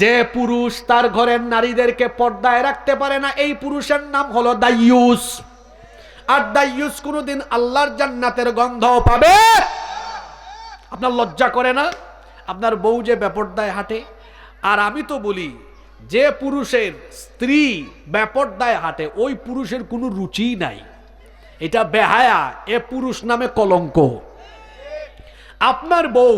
যে পুরুষ তার ঘরের নারীদেরকে পর্দায় রাখতে পারে না, এই পুরুষের নাম হলো দাইয়ুস। আর দাইয়ুস কোনোদিন আল্লাহর জান্নাতের গন্ধ পাবে। আপনার লজ্জা করে না আপনার বউ যে বেপর্দায় হাঁটে? আর আমি তো বলি, যে পুরুষের স্ত্রী বেপর্দায় হাঁটে ওই পুরুষের কোনো রুচি নাই, এটা বেহায়া, এ পুরুষ নামে কলঙ্ক। আপনার বউ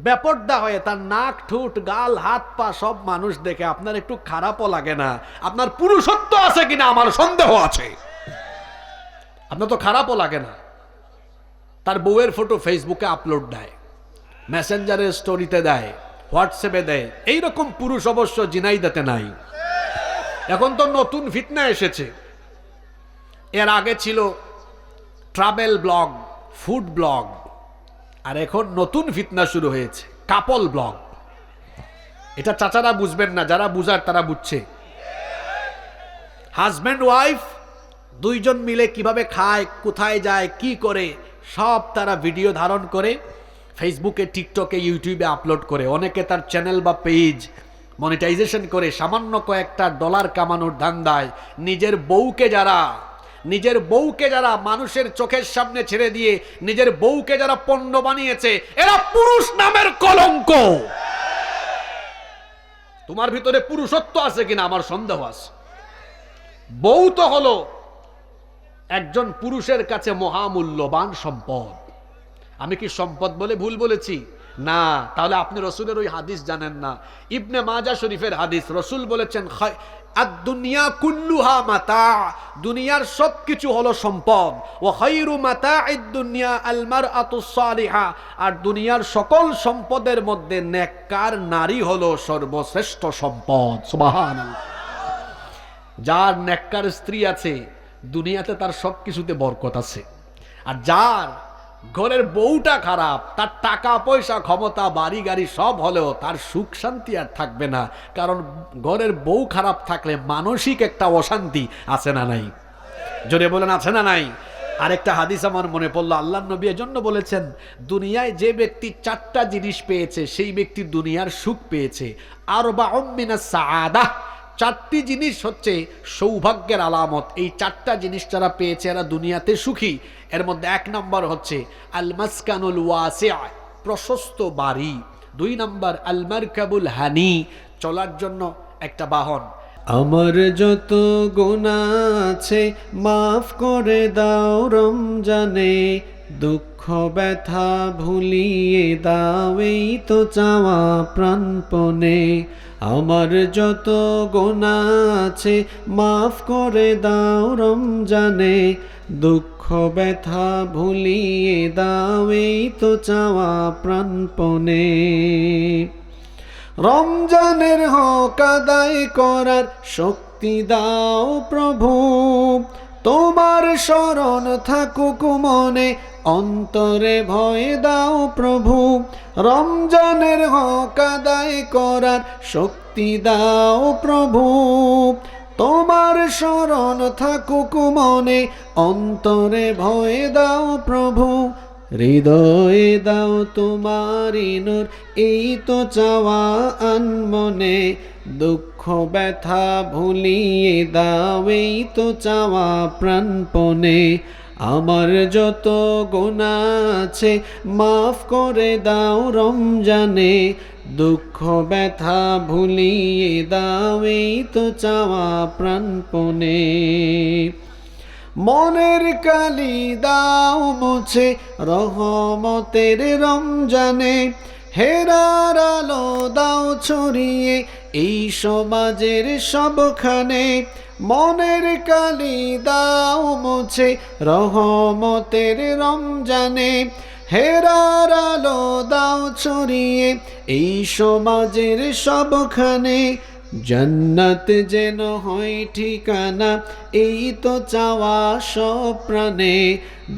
বেপর্দা হয়ে তার নাক, ঠোঁট, গাল, হাত, পা সব মানুষ দেখে আপনার একটু খারাপও লাগে না? আপনার পুরুষত্ব আছে কিনা আমার সন্দেহ আছে। আপনার তো খারাপও লাগে না। তার বউয়ের ফটো ফেসবুকে আপলোড দেয়, মেসেঞ্জারের স্টোরিতে দেয়, হোয়াটসঅ্যাপে দেয়। এইরকম পুরুষ অবশ্য জিনাইদাতে নাই। এখন তো নতুন ফিতনা এসেছে। এর আগে ছিল ট্রাভেল ব্লগ, ফুড ব্লগ, আর এখন নতুন ফিতনা শুরু হয়েছে কাপল ব্লগ। এটা চাচারা বুঝবেন না, যারা বুঝার তারা বুঝছে। হাজব্যান্ড ওয়াইফ দুইজন মিলে কিভাবে খায়, কোথায় যায়, কি করে, সব তারা ভিডিও ধারণ করে ফেসবুকে, টিকটকে, ইউটিউবে আপলোড করে। অনেকে তার চ্যানেল বা পেজ মনিটাইজেশন করে সামান্য কয়েকটা ডলার কামানোর ধান্দায় নিজের বউকে যারা মানুষের চোখের সামনে ছেড়ে দিয়ে নিজের বউকে যারা পণ্য বানিয়েছে, এরা পুরুষ নামের কলঙ্ক। তোমার ভিতরে পুরুষত্ব আছে কিনা আমার সন্দেহ আছে। বউ তো হলো একজন পুরুষের কাছে মহামূল্যবান সম্পদ। আমি কি সম্পদ বলে ভুল বলেছি? না। তাহলে আপনি রসুলের ওই হাদিস জানেন না? ইবনে মাজাহ শরীফের হাদিস, রসুল বলেছেন আদ-দুনিয়া কুল্লুহা মাতা, দুনিয়ার সবকিছু হলো সম্পদ। ওয়া খায়রু মাতা'id দুনিয়া আল মারআতুস সালিহা, আর দুনিয়ার সকল সম্পদের মধ্যে নেককার নারী হলো সর্বশ্রেষ্ঠ সম্পদ। সুবহানাল্লাহ। যার নেককার স্ত্রী আছে দুনিয়াতে তার সবকিছুতে বরকত আছে। আর যার ঘরের বউটা খারাপ, তার টাকা পয়সা, ক্ষমতা, বাড়ি গাড়ি সব হলেও তার সুখ শান্তি আর থাকবে না। কারণ ঘরের বউ খারাপ থাকলে মানসিক একটা অশান্তি আছে না নাই? জোরে বলেন, আছে না নাই? আরেকটা হাদিস আমার মনে পড়লো, আল্লাহর নবী এজন্য বলেছেন, দুনিয়ায় যে ব্যক্তি 4টা জিনিস পেয়েছে সেই ব্যক্তি দুনিয়ার সুখ পেয়েছে। আরবাউম মিনাস সাআদাহ, 4টি জিনিস হচ্ছে সৌভাগ্যের আলামত। এই 4টা জিনিস যারা পেয়েছে এরা দুনিয়াতে সুখী। এর মধ্যে 1 নম্বর হচ্ছে আল মাসকানুল ওয়াসি', প্রশস্ত বাড়ি। 2 নম্বর আল মারকাবুল হানি, চলার জন্য একটা বাহন। আমার যত গুনাহ আছে মাফ করে দাও রমজানে, দুঃখ ব্যথা ভুলিয়ে দাও এই তো চাওয়া প্রাণপণে। আমার যত গুনাহ আছে মাফ করে দাও রমজানে, দুঃখ ব্যথা ভুলিয়ে দাও এই তো চাওয়া প্রাণপণে। রমজানের হক আদায় করার শক্তি দাও প্রভু, তোমার শরণ থাকুক মনে, অন্তরে ভয় দাও প্রভু। রমজানের হক আদায় করার শক্তি দাও প্রভু, তোমার শরণ থাকুক মনে, অন্তরে ভয় দাও প্রভু। হৃদয়ে দাও তোমারি নূর এই তো চাওয়া আনমনে, দুঃখ ব্যথা ভুলিয়ে দাও এই তো চাওয়া প্রাণপণে। আমার যত গুনাহ আছে মাফ করে দাও রমজানে, দুঃখ ব্যথা ভুলিয়ে দাও এই তো চাওয়া প্রাণপণে। মনের কালি দাও মুছে রহমতের রমজানে, হেরার আলো দাও ছড়িয়ে এই সমাজের সবখানে। মনের কালি দাও মুছে রহমতের রমজানে, হেরার আলো দাও ছড়িয়ে এই সমাজের সবখানে। জান্নাত যেন হয় ঠিকানা এই তো চাওয়া সব প্রাণে,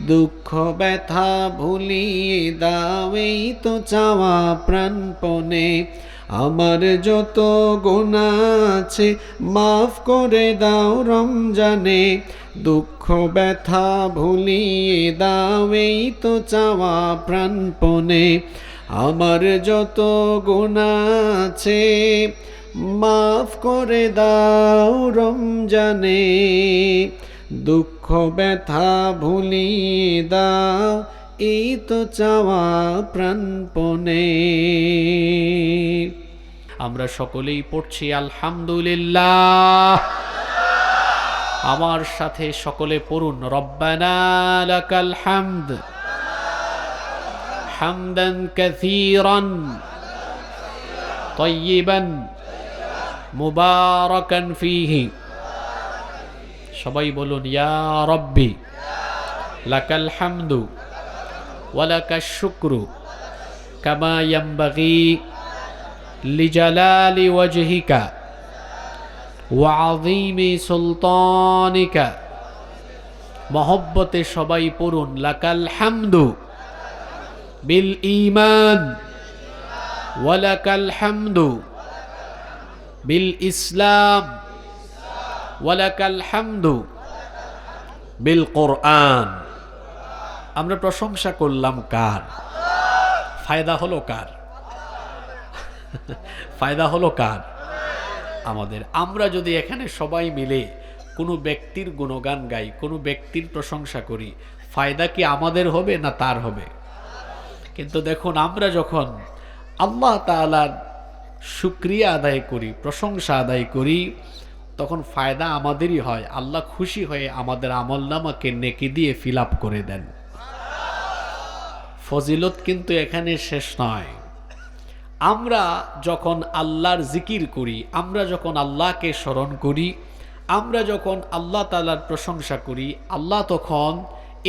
দুঃখ ব্যথা ভুলিয়ে দাও এই তো চাওয়া প্রাণপণে। আমার যত গুনাহ আছে মাফ করে দাও রমজানে, দুঃখ ব্যথা ভুলিয়ে দাও এই তো চাওয়া প্রাণপণে। আমার যত গুনাহ আছে মাফ করে দাও রমজানে, দুঃখ ব্যথা ভুলিয়ে দাও এই তো চাওয়া প্রাণপণে। আমরা সকলেই পড়ছি আলহামদুলিল্লাহ। আমার সাথে সকলে পড়ুন, রব্বানা লাকাল হামদ হামদান কাসীরান তাইয়িবান মুবারাকান ফীহি। সবাই বলুন, ইয়া রব্বি লাকাল হামদু ওয়া লাকাশ শুকরু কামা ইয়ানবাগি লিজালালি ওয়াজহিকা ওয়া আযীমি সুলতানিকা। মহব্বতে সবাই পড়ুন, লাকাল হামদু বিল ঈমান ওয়া লাকাল হামদু বিল ইসলাম ওয়া লাকাল হামদু বিল কোরআন। আমরা প্রশংসা করলাম কার? ফায়দা হলো কার? ফায়দা হলো কার? আমাদের। আমরা যদি এখানে সবাই মিলে কোনো ব্যক্তির গুণগান গাই, কোনো ব্যক্তির প্রশংসা করি, ফায়দা কি আমাদের হবে না তার হবে? কিন্তু দেখুন, আমরা যখন আল্লাহ তাআলার শুকরিয়া আদায় করি, প্রশংসা আদায় করি, তখন ফায়দা আমাদেরই হয়। আল্লাহ খুশি হয়ে আমাদের আমলনামাকে নেকি দিয়ে ফিল আপ করে দেন। ফজিলত কিন্তু এখানে শেষ নয়। আমরা যখন আল্লাহর জিকির করি, আমরা যখন আল্লাহকে স্মরণ করি, আমরা যখন আল্লাহ তাআলার প্রশংসা করি, আল্লাহ তখন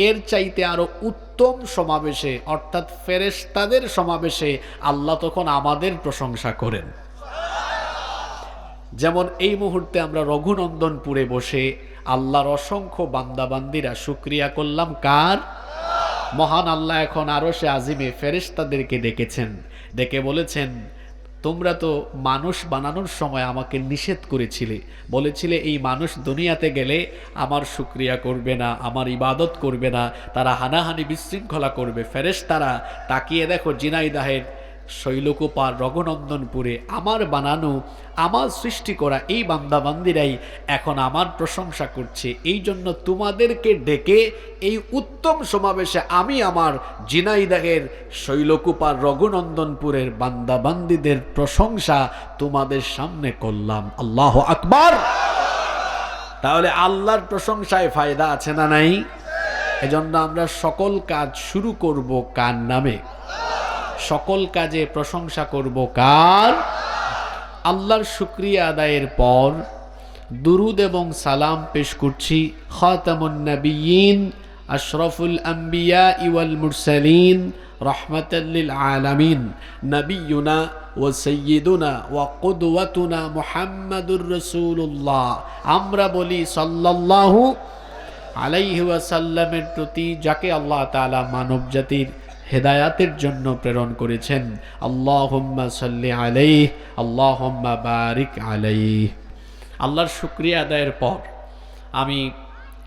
এর চাইতে আরো উত্তম সমাবেশে, অর্থাৎ ফেরেশতাদের সমাবেশে আল্লাহ তখন আমাদের প্রশংসা করেন। যেমন এই মুহূর্তে আমরা রঘুনন্দনপুরে বসে আল্লাহর অসংখ্য বান্দাবান্দিরা শুকরিয়া করলাম কার? মহান আল্লাহ এখন আরশে আজিমে ফেরেশতাদেরকে ডেকেছেন, ডেকে বলেছেন, তোমরা তো মানুষ বানানোর সময় আমাকে নিষেধ করেছিলে, বলেছিলে এই মানুষ দুনিয়াতে গেলে আমার শুকরিয়া করবে না, আমার ইবাদত করবে না, তারা হানাহানি বিশৃঙ্খলা করবে। ফেরেশতারা তাকিয়ে দেখো ঝিনাইদহের শৈলকুপার রঘুনন্দনপুরে আমার বানানো, আমার সৃষ্টি করা এই বান্দাবান্দিরাই এখন আমার প্রশংসা করছে। এই জন্য তোমাদেরকে ডেকে এই উত্তম সমাবেশে আমি আমার ঝিনাইদহের শৈলকুপার রঘুনন্দনপুরের বান্দাবান্দিদের প্রশংসা তোমাদের সামনে করলাম। আল্লাহু আকবার। তাহলে আল্লাহর প্রশংসায় ফায়দা আছে না নাই? এজন্য আমরা সকল কাজ শুরু করব কার নামে? সকল কাজে প্রশংসা করব কার? আল্লাহর শুকরিয়া আদায়ের পর দুরুদ এবং সালাম পেশ করছি খাতামুন নবিয়্যিন আশরাফুল আম্বিয়া ওয়াল মুরসালিন রাহমাতাল লিল আলামিন নবিয়ুনা ওয়া সাইয়্যিদুনা ওয়া কুদওয়াতুনা মুহাম্মাদুর রাসূলুল্লাহ। আমরা বলি সাল্লাল্লাহু আলাইহি ওয়াসাল্লামের প্রতি, যাকে আল্লাহ তাআলা মানব জাতির হেদায়াতের জন্য প্রেরণ করেছেন। আল্লাহুম্মা সাল্লি আলাইহি আল্লাহুম্মা বারিক আলাইহি। আল্লাহর শুকরিয়া আদায়ের পর আমি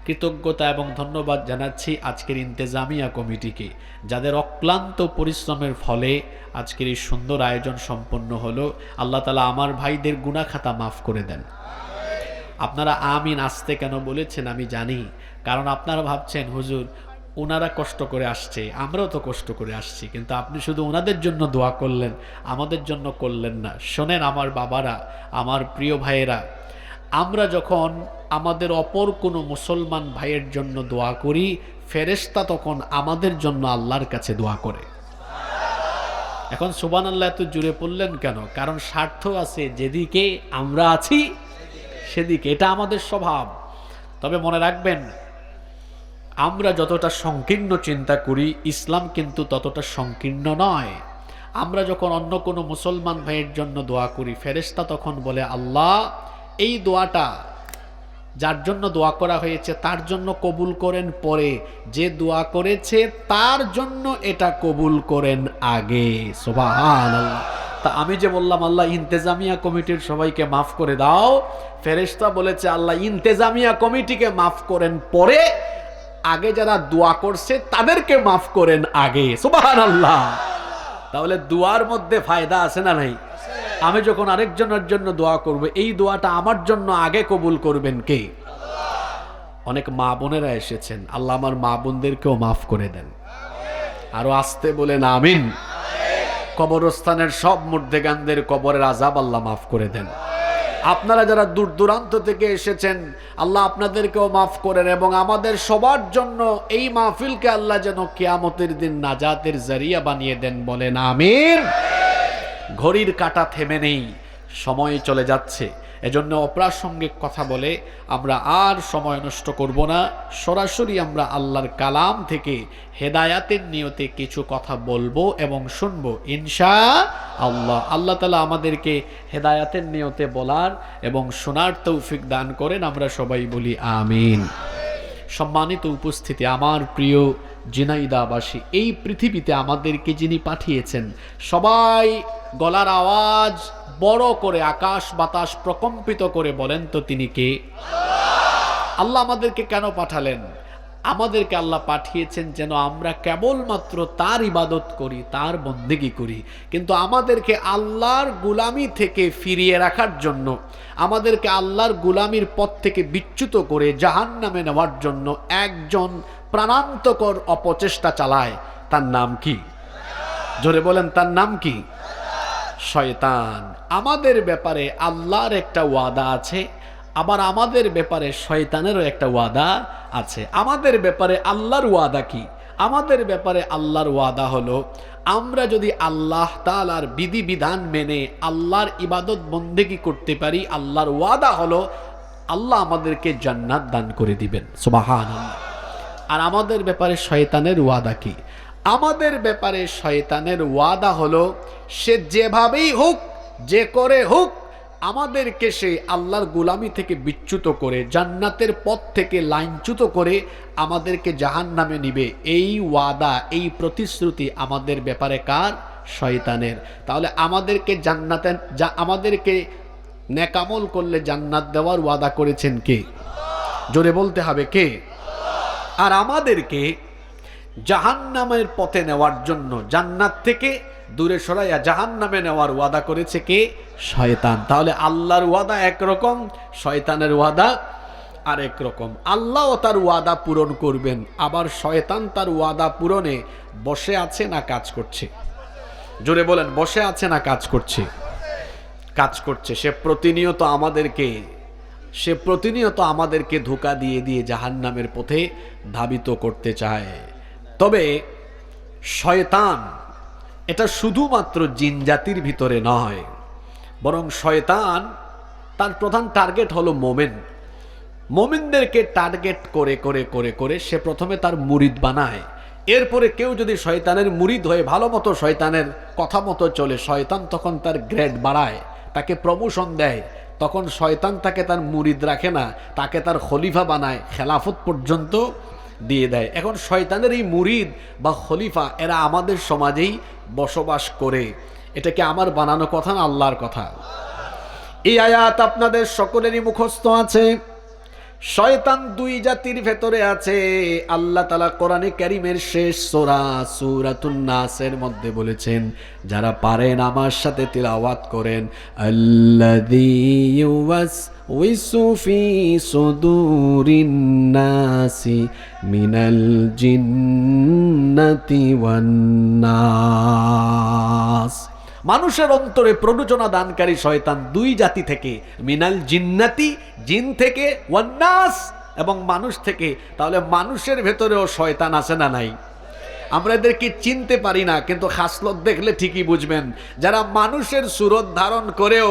কৃতজ্ঞতা এবং ধন্যবাদ জানাচ্ছি আজকের ইন্তেজামিয়া কমিটিকে, যাদের অক্লান্ত পরিশ্রমের ফলে আজকের এই সুন্দর আয়োজন সম্পন্ন হলো। আল্লাহ তাআলা আমার ভাইদের গুনাহ খাতা মাফ করে দেন। আপনারা আমিন আসতে কেন বলেছেন আমি জানি, কারণ আপনারা ভাবছেন হুজুর ওনারা কষ্ট করে আসছে, আমরাও তো কষ্ট করে আসছি, কিন্তু আপনি শুধু ওনাদের জন্য দোয়া করলেন, আমাদের জন্য করলেন না। শোনেন আমার বাবারা, আমার প্রিয় ভাইয়েরা, আমরা যখন আমাদের অপর কোনো মুসলমান ভাইয়ের জন্য দোয়া করি, ফেরেশতা তখন আমাদের জন্য আল্লাহর কাছে দোয়া করে। এখন সুবহানাল্লাহ এত জুড়ে পড়লেন কেন? কারণ স্বার্থ আছে, যেদিকে আমরা আছি সেদিকে, এটা আমাদের স্বভাব। তবে মনে রাখবেন, আমরা যতটা সংকীর্ণ চিন্তা করি, ইসলাম কিন্তু ততটা সংকীর্ণ নয়। আমরা যখন অন্য কোনো মুসলমান ভাইয়ের জন্য দোয়া করি, ফেরেশতা তখন বলে আল্লাহ এই দোয়াটা যার জন্য দোয়া করা হয়েছে তার জন্য কবুল করেন পরে, যে দোয়া করেছে তার জন্য এটা কবুল করেন আগে। সুবহানাল্লাহ। তা আমি যে বললাম আল্লাহ ইন্তেজামিয়া কমিটির সবাইকে মাফ করে দাও, ফেরেশতা বলেছে আল্লাহ ইন্তেজামিয়া কমিটিকে মাফ করেন পরে, আগে যারা দোয়া করছে তাদেরকে মাফ করেন আগে। সুবহানাল্লাহ। তাহলে দোয়ার মধ্যে ফায়দা আছে না নাই? আমি যখন আরেকজনের জন্য দোয়া করব, এই দোয়াটা আমার জন্য আগে কবুল করবেন কে? অনেক মা বোনেরা এসেছেন, আল্লাহ আমার মা বোনদেরকেও মাফ করে দেন। আরো আসতে বলেন আমিন। কবরস্থানের সব মুর্দেগানদের কবরের আযাব আল্লাহ মাফ করে দেন। আপনারা যারা দূর দূরান্ত থেকে এসেছেন, আল্লাহ আপনাদেরকেও মাফ করেন, এবং আমাদের সবার জন্য এই মাহফিলকে আল্লাহ যেন কিয়ামতের দিন নাজাতের জারিয়া বানিয়ে দেন। বলেন আমিন। ঘড়ির কাঁটা থেমে নেই, সময় চলে যাচ্ছে। এজন্য অপ্রাসঙ্গিক কথা বলে আমরা আর সময় নষ্ট করব না। সরাসরি আমরা আল্লাহর কালাম থেকে হেদায়াতের নিয়তে কিছু কথা বলবো এবং শুনবো ইনশাআল্লাহ। আল্লাহ তাআলা আমাদেরকে হেদায়াতের নিয়তে বলার এবং শোনার তৌফিক দান করেন। আমরা সবাই বলি আমিন। সম্মানিত উপস্থিতি, আমার প্রিয় ঝিনাইদহবাসী, এই পৃথিবীতে আমাদেরকে যিনি পাঠিয়েছেন, সবাই গলার আওয়াজ বড় করে আকাশ বাতাস প্রকম্পিত করে বলেন তো তিনি কে? আল্লাহ আমাদেরকে কেন পাঠালেন? আমাদেরকে আল্লাহ পাঠিয়েছেন যেন আমরা কেবলমাত্র তার ইবাদত করি, তার বন্দেগী করি। কিন্তু আমাদেরকে আল্লাহর গুলামি থেকে ফিরিয়ে রাখার জন্য, আমাদেরকে আল্লাহর গুলামির পথ থেকে বিচ্যুত করে জাহান্নামে নেওয়ার জন্য একজন প্রাণান্তকর অপচেষ্টা চালায়। তার নাম কি? জোরে বলেন, তার নাম কি? শয়তান। আমাদের ব্যাপারে আল্লাহর একটা ওয়াদা আছে, আবার আমাদের ব্যাপারে শয়তানেরও একটা ওয়াদা আছে। আমাদের ব্যাপারে আল্লাহর ওয়াদা কি? আমাদের ব্যাপারে আল্লাহর ওয়াদা হলো, আমরা যদি আল্লাহ তাআলার বিধিবিধান মেনে আল্লাহর ইবাদত বন্দেগী করতে পারি, আল্লাহর ওয়াদা হলো আল্লাহ আমাদেরকে জান্নাত দান করে দিবেন। সুবহানাল্লাহ। আর আমাদের ব্যাপারে শয়তানের ওয়াদা কি? আমাদের ব্যাপারে শয়তানের ওয়াদা হলো, সে যেভাবেই হোক, যে করে হোক, আমাদেরকে সে আল্লাহর গোলামি থেকে বিচ্যুত করে, জান্নাতের পথ থেকে লাইনচ্যুত করে আমাদেরকে জাহান্নামে নিবে। এই ওয়াদা, এই প্রতিশ্রুতি আমাদের ব্যাপারে কার? শয়তানের। তাহলে আমাদেরকে আমাদেরকে নেকামল করলে জান্নাত দেওয়ার ওয়াদা করেছেন কে? জোরে বলতে হবে কে? আর আমাদেরকে জাহান্নামের পথে নেওয়ার জন্য, জান্নাত থেকে দূরে সরাইয়া জাহান্নামে নেওয়ার ওয়াদা করেছে কে? শয়তান। তাহলে আল্লাহর ওয়াদা একরকম, শয়তানের ওয়াদা আরেক রকম। আল্লাহ তার ওয়াদা পূরণ করবেন, আবার শয়তান তার ওয়াদা পূরণে বসে আছে না কাজ করছে? জোরে বলেন, বসে আছে না কাজ করছে? কাজ করছে। সে প্রতিনিয়ত আমাদেরকে ধোঁকা দিয়ে দিয়ে জাহান্নামের পথে ধাবিত করতে চায়। তবে শয়তান এটা শুধুমাত্র জিন জাতির ভিতরে নয়, বরং শয়তান তার প্রধান টার্গেট হলো মোমেন। মোমিনদেরকে টার্গেট করে করে করে করে সে প্রথমে তার মুরিদ বানায়। এরপরে কেউ যদি শয়তানের মুরিদ হয়ে ভালো মতো শয়তানের কথা মতো চলে, শয়তান তখন তার গ্রেড বাড়ায়, তাকে প্রমোশন দেয়। তখন শয়তান তাকে তার মুরিদ রাখে না, তাকে তার খলিফা বানায়, খেলাফত পর্যন্ত দিয়ে দেয়। এখন শয়তানের এই মুরিদ বা খলিফা এরা আমাদের সমাজেই বসবাস করে। এটা কি আমার বানানো কথা না আল্লাহর কথা? এই আয়াত আপনাদের সকলেরই মুখস্থ আছে। শয়তান দুই জাতির ভেতরে আছে। আল্লাহ তাআলা কোরআনে কারীমের শেষ সূরা সূরাতুন নাসের মধ্যে বলেছেন, যারা পারেন আমার সাথে তিলাওয়াত করেন, আল্লাযী ইউওয়াসউইসু ফি সুদুরিন নাসি মিনাল জিন্নাতি ওয়ান নাস। মানুষের অন্তরে প্ররোচনা দানকারী শয়তান দুই জাতি থেকে, মিনাল জিন্নাতি, জিন থেকে, ওয়ান্নাস, এবং মানুষ থেকে। তাহলে মানুষের ভেতরেও শয়তান আছে না নাই? আমরা এদেরকে চিনতে পারি না, কিন্তু খাসলত দেখলে ঠিকই বুঝবেন। যারা মানুষের সুরত ধারণ করেও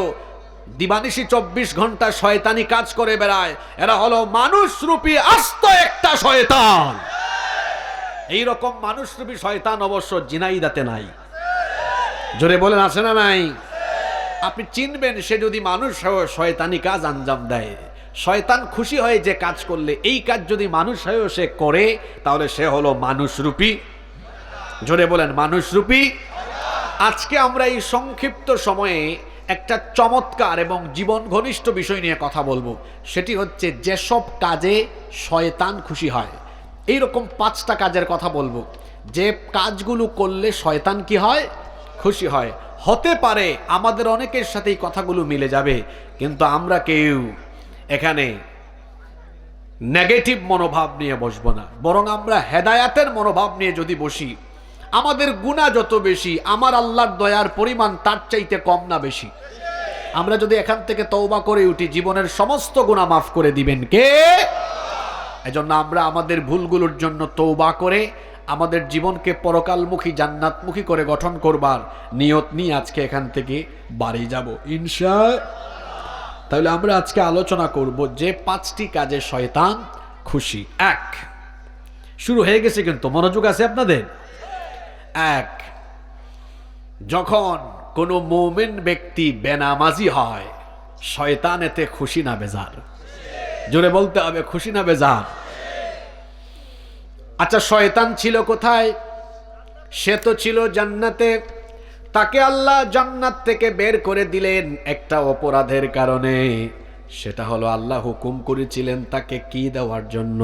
দিবানিশি 24 ঘন্টা শয়তানি কাজ করে বেড়ায়, এরা হলো মানুষরূপী আস্ত একটা শয়তান। এইরকম মানুষরূপী শয়তান অবশ্য ঝিনাইদহতে নাই। জোরে বলেন, আছে না নাই? আপনি চিনবেন সে যদি মানুষ শয়তানি কাজ আঞ্জাম দেয়। শয়তান খুশি হয় যে কাজ করলে, এই কাজ যদি মানুষ হয়েও সে করে, তাহলে সে হলো মানুষরূপী। জোরে বলেন, মানুষরূপী। আজকে আমরা এই সংক্ষিপ্ত সময়ে একটা চমৎকার এবং জীবন ঘনিষ্ঠ বিষয় নিয়ে কথা বলবো। সেটি হচ্ছে যেসব কাজে শয়তান খুশি হয়। এইরকম 5টা কাজের কথা বলবো, যে কাজগুলো করলে শয়তান কি হয়? খুশি হয়। হতে পারে আমাদের অনেকের সাথে এই কথাগুলো মিলে যাবে, কিন্তু আমরা কেউ এখানে নেগেটিভ মনোভাব নিয়ে বসবো না, বরং আমরা হেদায়াতের মনোভাব নিয়ে যদি বসি, আমাদের গুনাহ যত বেশি আমার আল্লাহর দয়ার পরিমাণ তার চাইতে কম না বেশি? আমরা যদি এখান থেকে তওবা করে উঠি, জীবনের সমস্ত গুনাহ মাফ করে দিবেন কে? এজন্য আমরা আমাদের ভুলগুলোর জন্য তওবা করে আমাদের জীবনকে পরকালমুখী জান্নাতমুখী করে গঠন করবার নিয়ত নিয়ে আজকে এখান থেকে বাড়ি যাব ইনশাআল্লাহ। তাহলে আমরা আজকে আলোচনা করব যে 5টি কাজে শয়তান খুশি। 1, শুরু হয়ে গেছে কিন্তু মনোযোগ আছে আপনাদের। 1, যখন কোনো মুমিন ব্যক্তি বেনামাজি হয়, শয়তান এতে খুশি না বেজার? জোরে বলতে হবে, খুশি না বেজার? আচ্ছা, শয়তান ছিল কোথায়? সে তো ছিল জান্নাতে। তাকে আল্লাহ জান্নাত থেকে বের করে দিলেন একটা অপরাধের কারণে। সেটা হলো আল্লাহ হুকুম করেছিলেন তাকে কি দেওয়ার জন্য?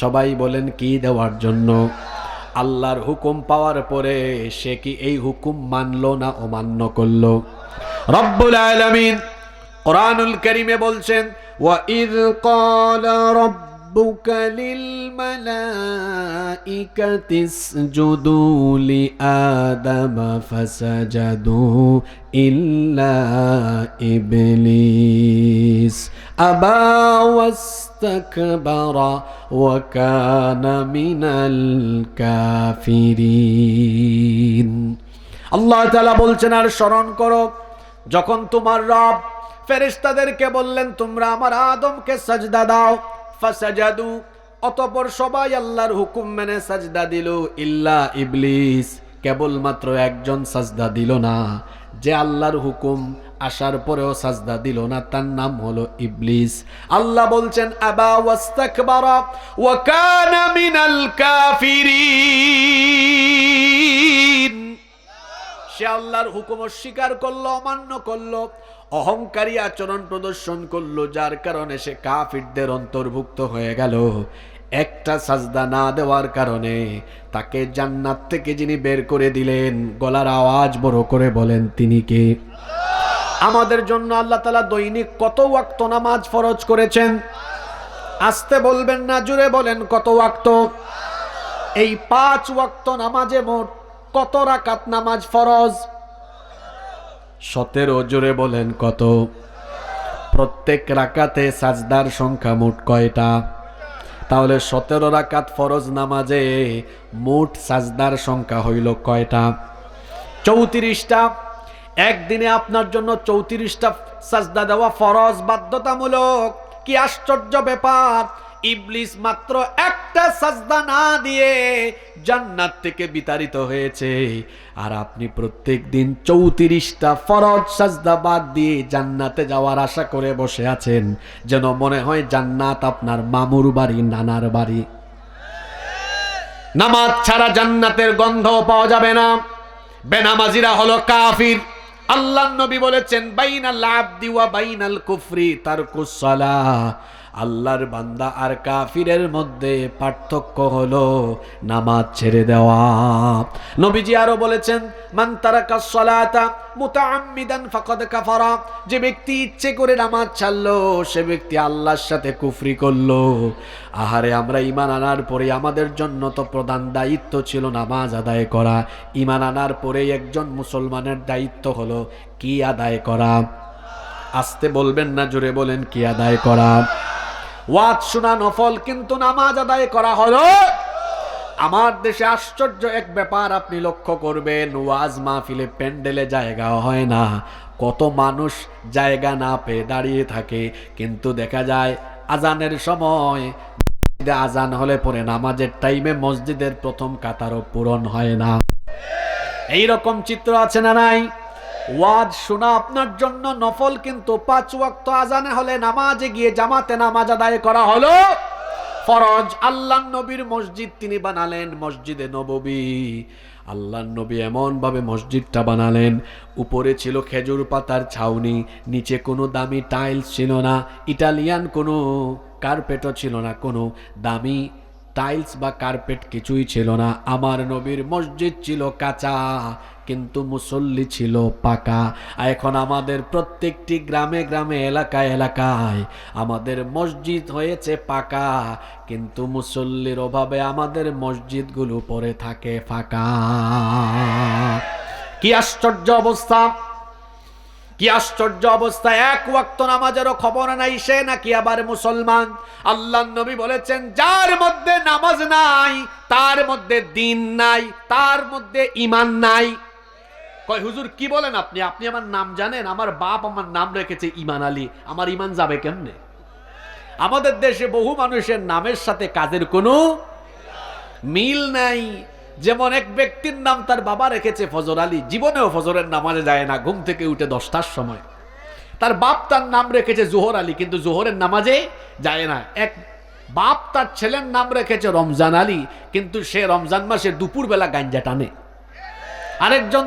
সবাই বলেন, কি দেওয়ার জন্য? আল্লাহর হুকুম পাওয়ার পরে সে কি এই হুকুম মানলো না অমান্য করলো? রব্বুল আলামিন কোরআনুল কারীমে বলছেন, ওয়া ইয ক্বালা রাব্বুকা লিল মালাইকাতি ইসজুদু লিআদামা ফাসাজাদু ইল্লা ইবলিস আবা ওয়াস্তাকবারা ওয়া কানা মিনাল কাফিরিন। আল্লাহ তাআলা বলছেন, আর স্মরণ করো যখন তোমার রব ফেরেশতাদেরকে বললেন তোমরা আমার আদমকে সাজদা দাও, ফাসাজাদু, অতঃপর সবাই আল্লাহর হুকুম মেনে সাজদা দিল, ইল্লা ইবলিস, কেবলমাত্র একজন সাজদা দিল না, যে আল্লাহর হুকুম আসার পরেও সাজদা দিল না, তার নাম হলো ইবলিস। আল্লাহ বলছেন, আবা ওয়াস্তাকবারা ওয়া কানা মিনাল কাফিরিন, সে আল্লাহর হুকুম অস্বীকার করলো, অমান্য করলো, অহংকারী আচরণ প্রদর্শন করলো, যার কারণে সে কাফিরদের অন্তর্ভুক্ত হয়ে গেল। একটা সাজদা না দেওয়ার কারণে তাকে জান্নাত থেকে যিনি বের করে দিলেন, গলার আওয়াজ বড় করে বলেন তিনি কে? আমাদের জন্য আল্লাহ তাআলা দৈনিক কত ওয়াক্ত নামাজ ফরজ করেছেন? আস্তে বলবেন না, জোরে বলেন, কত ওয়াক্ত? এই 5 ওয়াক্ত নামাজে মোট কত রাকাত নামাজ ফরজ? 17। জোরে বলেন কত? প্রত্যেক রাকাতে সাজদার সংখ্যা মোট কয়টা? তাহলে 17 রাকাত ফরজ নামাজে মোট সাজদার সংখ্যা হইল কয়টা? 34টা। একদিনে আপনার জন্য 34টা সাজদা দেওয়া ফরজ, বাধ্যতামূলক। কি আশ্চর্য ব্যাপার! ইবলিস মাত্র একটা সাজদা না দিয়ে জান্নাত থেকে বিতাড়িত হয়েছে, আর আপনি প্রত্যেক দিন 34টা ফরজ সাজদা বাদ দিয়ে জান্নাতে যাওয়ার আশা করে বসে আছেন, যেন মনে হয় জান্নাত আপনার মামুর বাড়ি, নানার বাড়ি। নামাজ ছাড়া জান্নাতের গন্ধ পাওয়া যাবে না। বেনামাজিরা হলো কাফির। আল্লাহর নবী বলেছেন, বাইনাল আবদি ওয়া বাইনাল কুফরি তারকুস সালাহ, আল্লাহর বান্দা আর কাফিরের মধ্যে পার্থক্য হলো নামাজ ছেড়ে দেওয়া। নবীজি আরো বলেছেন, মান তারাকাস সালাতা মুতাআম্মিদান ফাকাদ কাফারা, যে ব্যক্তি ইচ্ছে করে নামাজ ছাড়লো সে ব্যক্তি আল্লাহর সাথে কুফরি করলো। আহারে, আমরা ঈমান আনার পরে আমাদের জন্য তো প্রধান দায়িত্ব ছিল নামাজ আদায় করা। ঈমান আনার পরেই একজন মুসলমানের দায়িত্ব হলো কি আদায় করা? আস্তে বলবেন না, জোরে বলেন, কি আদায় করা? ওয়াজ শোনা নফল, কিন্তু নামাজ আদায় করা হলো। আমার দেশে আশ্চর্য এক ব্যাপার আপনি লক্ষ্য করবেন, ওয়াজ মাহফিলে প্যান্ডেলে জায়গা হয় না, কত মানুষ জায়গা না পেয়ে দাঁড়িয়ে থাকে, কিন্তু দেখা যায় আজানের সময় আজান হলে পরে নামাজের টাইমে মসজিদের প্রথম কাতারও পূরণ হয় না। এই রকম চিত্র আছে না নাই? ওয়াজ শোনা আপনার জন্য নফল, কিন্তু 5 ওয়াক্ত আজানে হলে নামাজে গিয়ে জামাতে নামাজ আদায় করা হলো ফরজ। আল্লাহর নবীর মসজিদ তিনি বানালেন, মসজিদে নববী। আল্লাহর নবী এমন ভাবে মসজিদটা বানালেন, উপরে ছিল খেজুর পাতার ছাউনি, নিচে কোনো দামি টাইলস ছিল না, ইটালিয়ান কোনো কার্পেটও ছিল না, কোনো দামি টাইলস বা কার্পেট কিছুই ছিল না। আমার নবীর মসজিদ ছিল কাঁচা, কিন্তু মুসল্লি ছিল পাকা। এখন আমাদের প্রত্যেকটি গ্রামে গ্রামে এলাকায় এলাকায় আমাদের মসজিদ হয়েছে পাকা, কিন্তু মুসল্লির অভাবে আমাদের মসজিদগুলো পড়ে থাকে ফাঁকা। কি আশ্চর্য অবস্থা, কি আশ্চর্য অবস্থা! এক ওয়াক্ত নামাজেরও খবর নাই সে নাকি আবার মুসলমান। আল্লাহর নবী বলেছেন, যার মধ্যে নামাজ নাই তার মধ্যে দ্বীন নাই, তার মধ্যে ঈমান নাই। কয় হুজুর কি বলেন আপনি? আপনি আমার নাম জানেন? আমার বাপ আমার নাম রেখেছে ঈমান আলী, আমার ঈমান যাবে কেমনে? আমাদের দেশে বহু মানুষের নামের সাথে কাজের কোনো মিল নাই। যেমন এক ব্যক্তির নাম তার বাবা রেখেছে ফজর আলী, জীবনেও ফজরের নামাজে যায় না, ঘুম থেকে উঠে 10টার সময়। তার বাপ তার নাম রেখেছে জোহর আলী, কিন্তু জোহরের নামাজে যায় না। এক বাপ তার ছেলের নাম রেখেছে রমজান আলী, কিন্তু সে রমজান মাসে দুপুরবেলা গাঞ্জা টানে। আরেকজন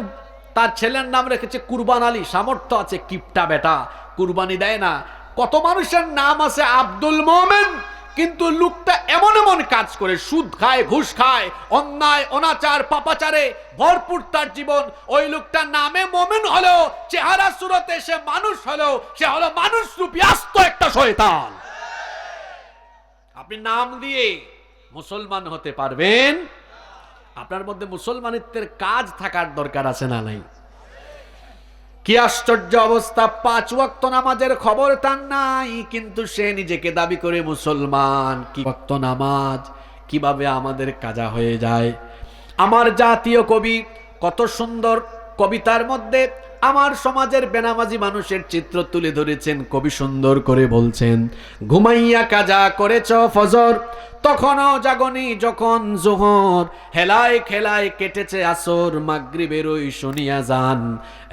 তার ছেলের নাম রেখেছে কুরবান আলী, সামর্থ্য আছে, কিপটা বেটা, কুরবানি দেয় না। কত মানুষের নাম আছে আব্দুল মোমেন, কিন্তু লোকটা এমন এমন কাজ করে, সুদ খায়, ঘুষ খায়, অন্যায় অনাচার পাপাচারে ভরপুর তার জীবন। ওই লোকটা নামে মোমেন হলেও চেহারা সুরতে সে মানুষ হলেও সে হলো মানুষ রূপী আস্ত একটা শয়তান। আপনি নাম দিয়ে মুসলমান হতে পারবেন? আপনার মধ্যে মুসলমানিত্বের কাজ থাকার দরকার আছে না নাই? কি আশ্চর্য অবস্থা! 5 ওয়াক্ত নামাজের খবর তার নাই, কিন্তু সে নিজেকে দাবি করে মুসলমান। কি ওয়াক্ত নামাজ কিভাবে আমাদের কাজা হয়ে যায়! আমার জাতীয় কবি কত সুন্দর কবিতার মধ্যে আমার সমাজের বেনামাজি মানুষের চিত্র তুলে ধরেছেন। কবি সুন্দর করে বলছেন, ঘুমাইয়া কাজা করেছ ফজর, তখনও জাগনি যখন জোহর, হেলায় খেলায় কেটেছে আসর, মাগরিবের ওই শুনিয়া যান,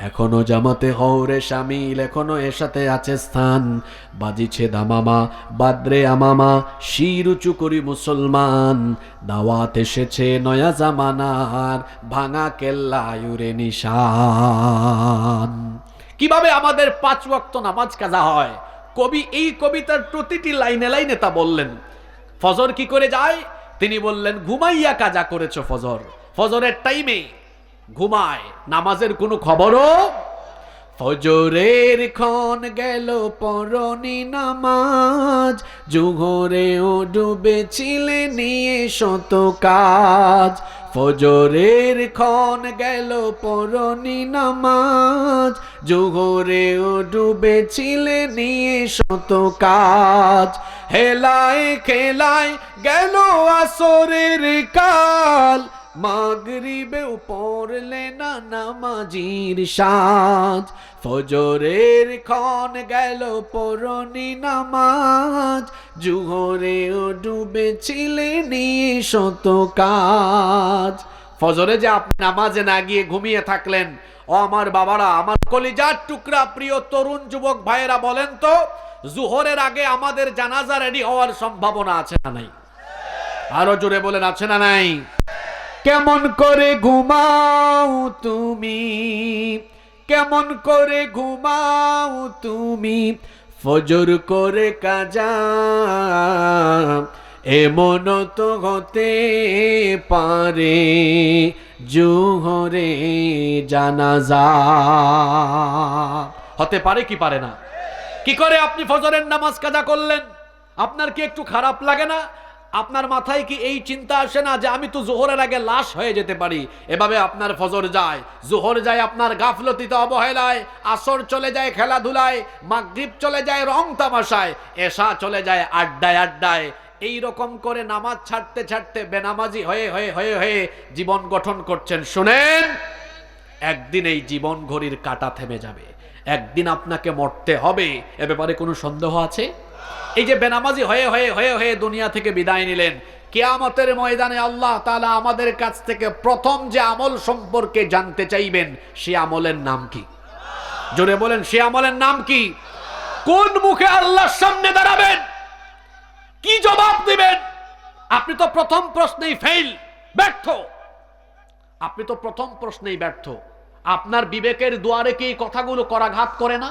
এখনো জামাতে হওরে শামিল, এখনো এর সাথে আছে স্থান, বাজিছে দামামা বাদরে আমামা, শির উঁচু করি মুসলমান, দাওয়াত এসেছে নয়া জামানার, ভাঙা কেল্লায়ুরে নিশান। কিভাবে আমাদের 5 ওয়াক্ত নামাজ কাজা হয়, কবি এই কবিতার প্রতিটি লাইনে লাইনে তা বললেন। ফজর কি করে যায় তিনি বললেন, ঘুমাইয়া কাজা করেছো ফজর। ফজরের টাইমে ঘুমায়, নামাজের কোনো খবরও। ফজরের ক্ষণ গেল পরনি নামাজ, জোহরেও ডুবেছিলে নিয়ে শত কাজ। ফজরের ক্ষণ গেল পরনি নামাজ, জোহরেও ডুবেছিলে নিয়ে শত কাজ। হেলায় খেলায় গেল আসরের কাল, মাগরিবেও পড়লে না নামাজির সাজ। ফজরের ক্ষণ গেল পরনি নামাজ, জোহরেও ডুবেছিলে নিয়ে শত কাজ। ফজরে যে আপনি নামাজে না গিয়ে ঘুমিয়ে থাকলেন, ও আমার বাবারা, আমার কলিজার টুকরা প্রিয় তরুণ যুবক ভাইয়েরা, বলেন তো জোহরের আগে আমাদের জানাজা রেডি হওয়ার সম্ভাবনা আছে না নাই? আরো জোরে বলেন, আছে না নাই? কেমন করে ঘুমাও তুমি, কেমন করে ঘুমাও তুমি, ফজর করে কাজা, এমন তো হতে পারে জোহরে জানাজা। হতে পারে কি পারে না? কি করে আপনি ফজরের নামাজ কাজা করলেন? আপনার কি একটু খারাপ লাগে না? আপনার মাথায় কি এই চিন্তা আসে না যে আমি তো জোহরের আগে লাশ হয়ে যেতে পারি? এভাবে আপনার ফজর যায়, জোহর যায় আপনার গাফলতিতে অবহেলায়, আসর চলে যায় খেলাধুলায়, মাগরিব চলে যায় রং তামাশায়, এশা চলে যায় আড্ডায় আড্ডায়। এই রকম করে নামাজ ছাড়তে ছাড়তে বেনামাজি হয়ে হয়ে হয়ে হয়ে জীবন গঠন করছেন। শুনেন, একদিন এই জীবন ঘড়ির কাঁটা থেমে যাবে, একদিন আপনাকে মরতে হবে। এ ব্যাপারে কোনো সন্দেহ আছে? এই যে বেনামাজি হয়ে হয়ে হয়ে হয়ে দুনিয়া থেকে বিদায় নিলেন, কিয়ামতের ময়দানে আল্লাহ তাআলা আমাদের কাছ থেকে প্রথম যে আমল সম্পর্কে জানতে চাইবেন, সে আমলের নাম কি? জোরে বলেন, সে আমলের নাম কি? কোন মুখে আল্লাহর সামনে দাঁড়াবেন, কি জবাব দিবেন? আপনি তো প্রথম প্রশ্নেই ফেল, ব্যর্থ। আপনি তো প্রথম প্রশ্নেই ব্যর্থ। আপনার বিবেকের দুয়ারে কি এই কথাগুলো করাঘাত করে না?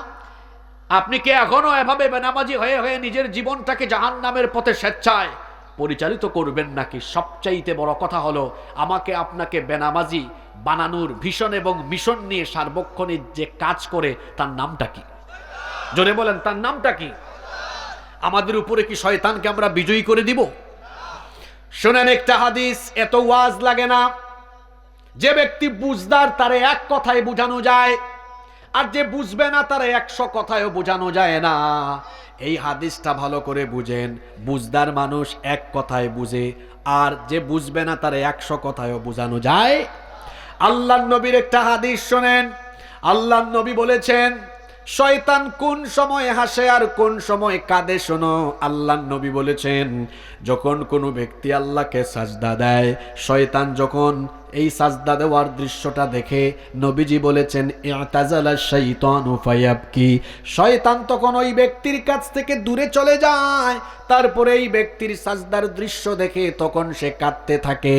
আপনি কি এখনো এভাবে বেনামাজি হয়ে হয়ে নিজের জীবনটাকে জাহান্নামের পথে স্বেচ্ছায় পরিচালিত করবেন নাকি? সবচাইতে বড় কথা হলো আমাকে আপনাকে বেনামাজি বানানোর ভিশন এবং মিশন নিয়ে সার্বক্ষণিক যে কাজ করে তার নামটা কি? জোরে বলেন, তার নামটা কি? আমাদের উপরে কি শয়তানকে আমরা বিজয়ী করে দিব? শোনেন একটা হাদিস, এত ওয়াজ লাগে না। যে ব্যক্তি বুঝদার তারে এক কথায় বোঝানো যায়, আর যে বুঝবে না তারে 100 কথায়ও বোঝানো যায় না। এই হাদিসটা ভালো করে বুঝেন, বুঝদার মানুষ এক কথায় বুঝে, আর যে বুঝবে না তারে 100 কথায়ও বোঝানো যায়। আল্লাহর নবীর একটা হাদিস শোনেন। আল্লাহর নবী বলেছেন শয়তান কোন সময় হাসে আর কোন সময় কাঁদে শোনো। আল্লাহর নবী বলেছেন যখন কোনো ব্যক্তি আল্লাহকে সাজদা দেয়, শয়তান যখন এই সাজদা দেওয়ার দৃশ্যটা দেখে, নবীজি বলেছেন ইআতাজালা শাইতানু ফায়াবকি, শয়তান তখন ওই ব্যক্তির কাছ থেকে দূরে চলে যায়। তারপরে এই ব্যক্তির সাজদার দৃশ্য দেখে তখন সে কাঁদতে থাকে।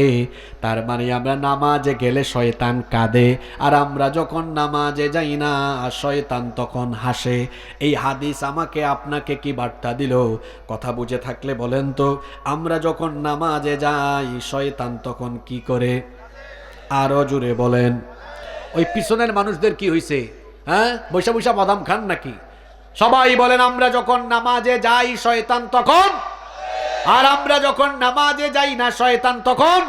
তার মানে আমরা নামাজে গেলে শয়তান কাঁদে, আর আমরা যখন নামাজে যাই না শয়তান তখন হাসে। এই হাদিস আমাকে আপনাকে কি বার্তা দিল? কথা বুঝে থাকলে বলেন তো, আমরা যখন নামাজে যাই শয়তান তখন কি করে? আরো জোরে বলেন। ওই পিছনের মানুষদের কি হইছে? হ্যাঁ, বৈশা বৈশা বাদাম খান নাকি? সবাই বলেন আমরা যখন নামাজে যাই শয়তান তখন, আর আমরা যখন নামাজে যাই না শয়তান তখন।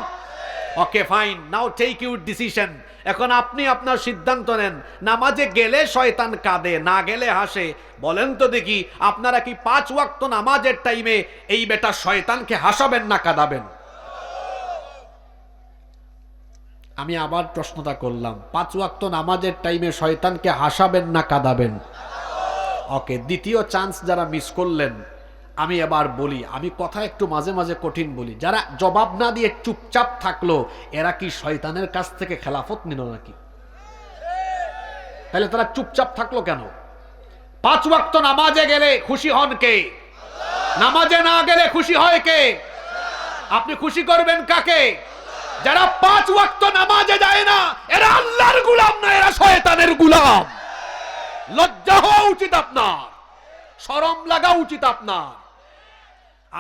Okay fine, now take your decision. এখন আপনি আপনার সিদ্ধান্ত নেন, নামাজে গেলে শয়তান কাঁদে, না গেলে হাসে। বলেন তো দেখি, আপনারা কি 5 ওয়াক্ত নামাজের টাইমে এই বেটা শয়তানকে হাসাবেন না কাঁদাবেন? আমি আবার প্রশ্নটা করলাম, 5 ওয়াক্ত নামাজের টাইমে শয়তানকে হাসাবেন না কাঁদাবেন? ওকে, দ্বিতীয় চান্স যারা মিস করলেন, আমি এবার বলি, আমি কথা একটু মাঝে মাঝে কঠিন বলি। যারা জবাব না দিয়ে চুপচাপ থাকলো, এরা কি শয়তানের কাছ থেকে খেলাফত নিল নাকি? তাহলে তারা চুপচাপ থাকলো কেন? 5 ওয়াক্ত নামাজে গেলে খুশি হন কে? নামাজে না গেলে খুশি হয় কে? আপনি খুশি করবেন কাকে? যারা 5 ওয়াক্ত নামাজে যায় না এরা আল্লাহর গোলাম না, এরা শয়তানের গোলাম। লজ্জা হওয়া উচিত আপনার, শরম লাগা উচিত আপনার।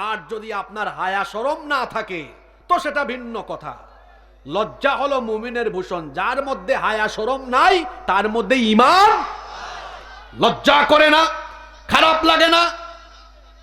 আর যদি আপনার হায়া শরম না থাকে তো সেটা ভিন্ন কথা। লজ্জা হলো মুমিনের ভূষণ। যার মধ্যে হায়া শরম নাই তার মধ্যে ঈমান। লজ্জা করে না, খারাপ লাগে না?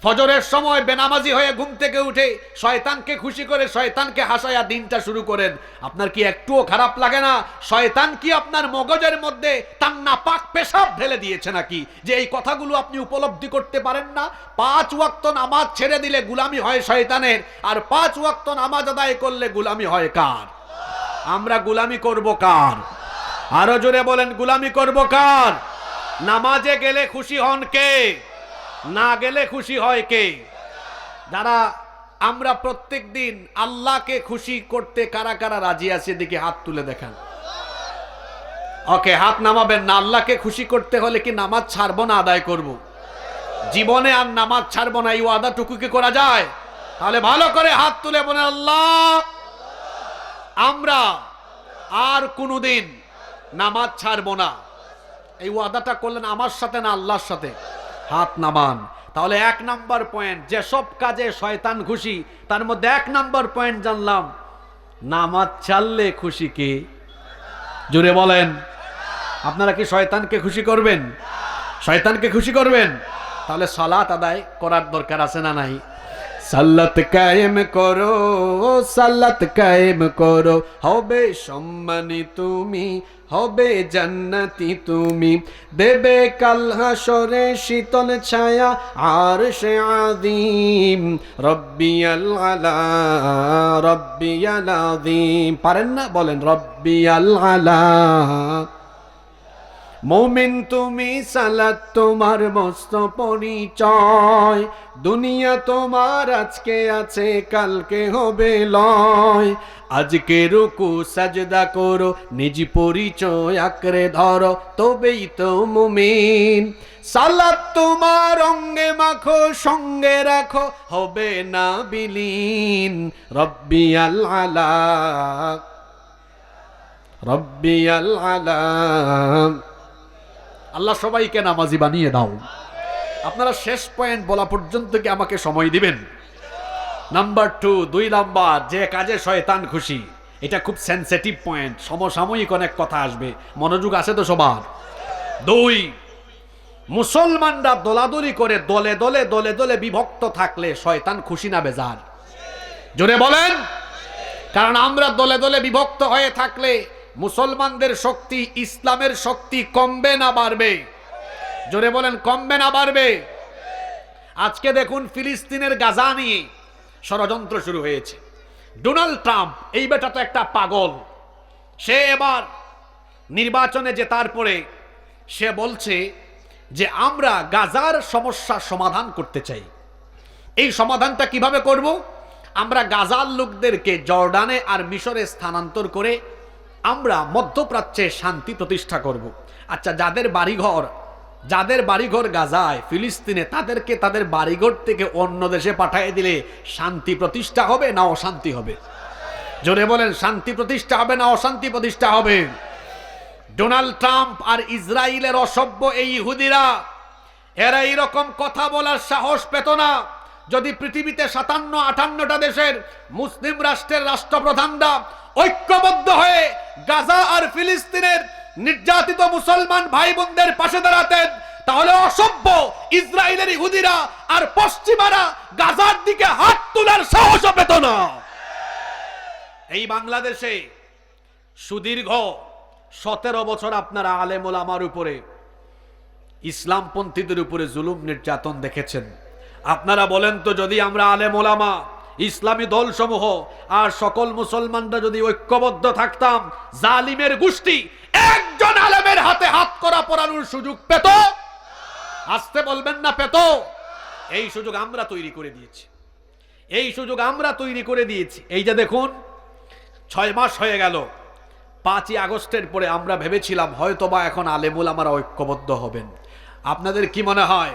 ফজরের সময় বেনামাজি হয়ে ঘুম থেকে উঠে শয়তানকে খুশি করে শয়তানকে হাসায়া দিনটা শুরু করেন, আপনার কি একটুও খারাপ লাগে না? শয়তান কি আপনার মগজের মধ্যে তার নাপাক পেশাব ঢেলে দিয়েছে নাকি, যে এই কথাগুলো আপনি উপলব্ধি করতে পারেন না? 5 ওয়াক্ত নামাজ ছেড়ে দিলে গুলামি হয় শয়তানের, আর 5 ওয়াক্ত নামাজ আদায় করলে গুলামি হয় কার? আমরা গুলামি করব কার? আরো জোরে বলেন, গুলামি করব কার? নামাজে গেলে খুশি হন কে? না গেলে খুশি হয় কে? যারা আমরা প্রত্যেক দিন আল্লাহকে খুশি করতে কারা কারা রাজি আছে দিকে হাত তুলে দেখান। ওকে, হাত নামাবেন না। আল্লাহকে খুশি করতে হলে কি নামাজ ছাড়বো না আদায় করব? জীবনে আর নামাজ ছাড়বো না, এই ওয়াদাটুকু কি করা যায়? তাহলে ভালো করে হাত তুলে বলেন, আল্লাহ আমরা আর কোনোদিন নামাজ ছাড়বো না। এই ওয়াদাটা করলেন আমার সাথে না আল্লাহর সাথে? হাত নামান। তাহলে 1 নাম্বার পয়েন্ট, যেসব কাজে শয়তান খুশি তার মধ্যে 1 নাম্বার পয়েন্ট জানলাম, নামাজ ছাড়লে খুশি কে? জোরে বলেন। আপনারা কি শয়তানকে খুশি করবেন? শয়তানকে খুশি করবেন? তাহলে সালাত আদায় করার দরকার আছে না নাই? সালাত কায়েম করো, সালাত কায়েম করো, হবে সম্মানী তুমি, হবে জান্নাতি তুমি, দেবে কাল হাসরে শীতল ছায়া আরশে আযীম, রব্বিয়াল আলা, রব্বিয়াল আযীম। পারেন না? বলেন রব্বিয়াল আলা। মুমিন তুমি, সালাত তোমার মস্ত পরিচয়, দুনিয়া তোমার আজকে আছে কালকে হবে লয়, আজকে রুকু সাজদা করো, নিজ পরিচয় আঁকড়ে ধরো, তবেই তো মুমিন। সালাত তোমার অঙ্গে মাখো, সঙ্গে রাখো, হবে না বিলীন, রব্বিয়াল আলা, রব্বিয়াল আলা। আল্লাহ সবাইকে নামাজি বানিয়ে দাও। আপনারা শেষ পয়েন্ট বলা পর্যন্ত কি আমাকে সময় দিবেন? নাম্বার 2, 2 নাম্বার, যে কাজে শয়তান খুশি। এটা খুব সেনসিটিভ পয়েন্ট, সমসাময়িক অনেক কথা আসবে, মনোযোগ আছে তো সবার। 2, মুসলমানরা দলাদলি করে দলে দলে দলে দলে বিভক্ত থাকলে শয়তান খুশি না বেজার? জোরে বলেন। কারণ আমরা দলে দলে বিভক্ত হয়ে থাকলে মুসলমানদের শক্তি, ইসলামের শক্তি কমবে না বাড়বে? জোরে বলেন, কমবে না বাড়বে? আজকে দেখুন ফিলিস্তিনের গাজা নিয়ে ষড়যন্ত্র শুরু হয়েছে। ডোনাল্ড ট্রাম্প, এই বেটা তো একটা পাগল, সে এবার নির্বাচনে জেতার পরে সে বলছে যে আমরা গাজার সমস্যা সমাধান করতে চাই। এই সমাধানটা কিভাবে করব? আমরা গাজার লোকদেরকে জর্ডানে আর মিশরে স্থানান্তর করে আমরা মধ্যপ্রাচ্যে শান্তি প্রতিষ্ঠা করব। আচ্ছা, যাদের বাড়িঘর গাজায়, ফিলিস্তিনে, তাদেরকে তাদের বাড়িঘর থেকে অন্য দেশে পাঠিয়ে দিলে শান্তি প্রতিষ্ঠা হবে না অশান্তি হবে? জোরে বলেন, শান্তি প্রতিষ্ঠা হবে না অশান্তি প্রতিষ্ঠা হবে? ডোনাল্ড ট্রাম্প আর ইসরায়েলের অসভ্য এই ইহুদিরা, এরা এইরকম কথা বলার সাহস পেত না যদি পৃথিবীতে 57-58টা দেশের মুসলিম রাষ্ট্রের রাষ্ট্রপ্রধানরা ঐক্যবদ্ধ হয়ে গাজা আর ফিলিস্তিনের নির্যাতিত মুসলমান ভাই বোনদের পাশে দাঁড়াতেন, তাহলে অসভ্য ইসরায়েলের ইহুদিরা আর পশ্চিমারা গাজার দিকে হাত তোলার সাহস পেত না। এই বাংলাদেশে সুদীর্ঘ 17 বছর আপনারা আলেম ওলামার উপরে, ইসলামপন্থীদের উপরে জুলুম নির্যাতন দেখেছেন। আপনারা বলেন তো, যদি আমরা আলেম ওলামা, ইসলামী দলসমূহ আর সকল মুসলমানরা যদি ঐক্যবদ্ধ থাকতাম, জালিমের গোষ্ঠী একজন আলেমের হাতে হাত করা পরানোর সুযোগ পেত? আসতে বলবেন না পেত? এই সুযোগ আমরা তৈরি করে দিয়েছি, এই সুযোগ আমরা তৈরি করে দিয়েছি। এই যে দেখুন, 6 মাস হয়ে গেল, 5ই আগস্টের পরে আমরা ভেবেছিলাম হয়তোবা এখন আলেম ওলামারা ঐক্যবদ্ধ হবেন। আপনাদের কি মনে হয়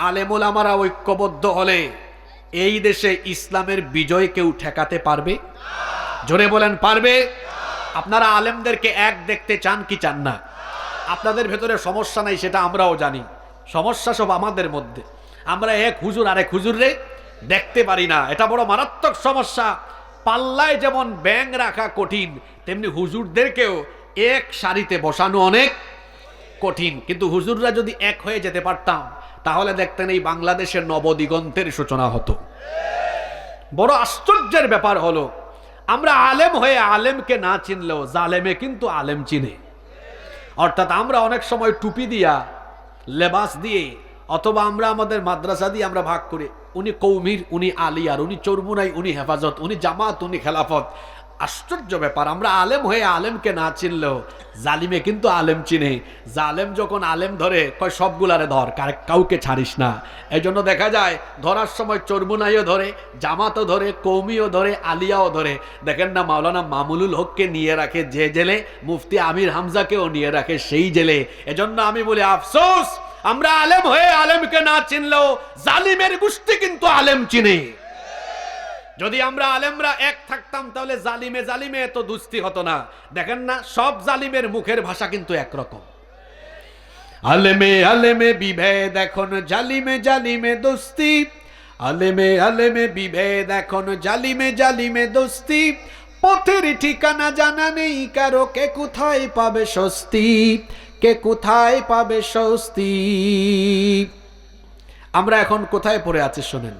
আলেম ওলামারা ঐক্যবদ্ধ হলে এই দেশে ইসলামের বিজয় কেউ ঠেকাতে পারবে? জোরে বলেন, পারবে? আপনারা আলেমদেরকে এক দেখতে চান কি চান না? আপনাদের ভেতরে সমস্যা নাই সেটা আমরাও জানি, সমস্যা সব আমাদের মধ্যে। আমরা এক হুজুর আরেক হুজুরে দেখতে পারি না, এটা বড় মারাত্মক সমস্যা। পাল্লায় যেমন ব্যাঙ রাখা কঠিন, তেমনি হুজুরদেরকেও এক সারিতে বসানো অনেক কঠিন। কিন্তু হুজুররা যদি এক হয়ে যেতে পারতাম, তাহলে দেখতেন এই বাংলাদেশের নবদিগন্তের সূচনা হতো। বড় আশ্চর্যের ব্যাপার হলো, আমরা আলেম হয়ে আলেমকে না চিনলেও জালেমে কিন্তু আলেম চিনে। অর্থাৎ আমরা অনেক সময় টুপি দিয়া, লেবাস দিয়ে, অথবা আমরা আমাদের মাদ্রাসা দিয়ে আমরা ভাগ করি, উনি কৌমির, উনি আলিয়ার, উনি চরমুনাই, উনি হেফাজত, উনি জামাত, উনি খেলাফত। আশ্চর্য ব্যাপার, আমরা আলেম হয়ে আলেমকে না চিনলেও জালিমে কিন্তু আলেম চিনে। জালেম যখন আলেম ধরে কয় সবগুলারে ধর, কাউকে ছাড়িস না। এই জন্য দেখা যায় ধরার সময় চরমুনাইও ধরে, জামাতও ধরে, কৌমিও ধরে, আলিয়াও ধরে। দেখেন না, মাওলানা মামুনুল হককে নিয়ে রাখে যে জেলে, মুফতি আমির হামজাকেও নিয়ে রাখে সেই জেলে। এজন্য আমি বলি আফসোস, আমরা আলেম হয়ে আলেমকে না চিনলেও জালিমের গোষ্ঠী কিন্তু আলেম চিনে। যদি আমরা আলেমরা এক থাকতাম, তাহলে জালিমে এত দুস্তি হতো না। দেখেন না, সব জালিমের মুখের ভাষা কিন্তু একরকম। আলেমে বিভেদ এখন, জালিমে দোস্তি। আলেমে বিভেদ এখন, জালিমে দোস্তি। পথের ঠিকানা জানা নেই কারো, কে কোথায় পাবে স্বস্তি, কে কোথায় পাবে স্বস্তি। আমরা এখন কোথায় পড়ে আছি শোনেন।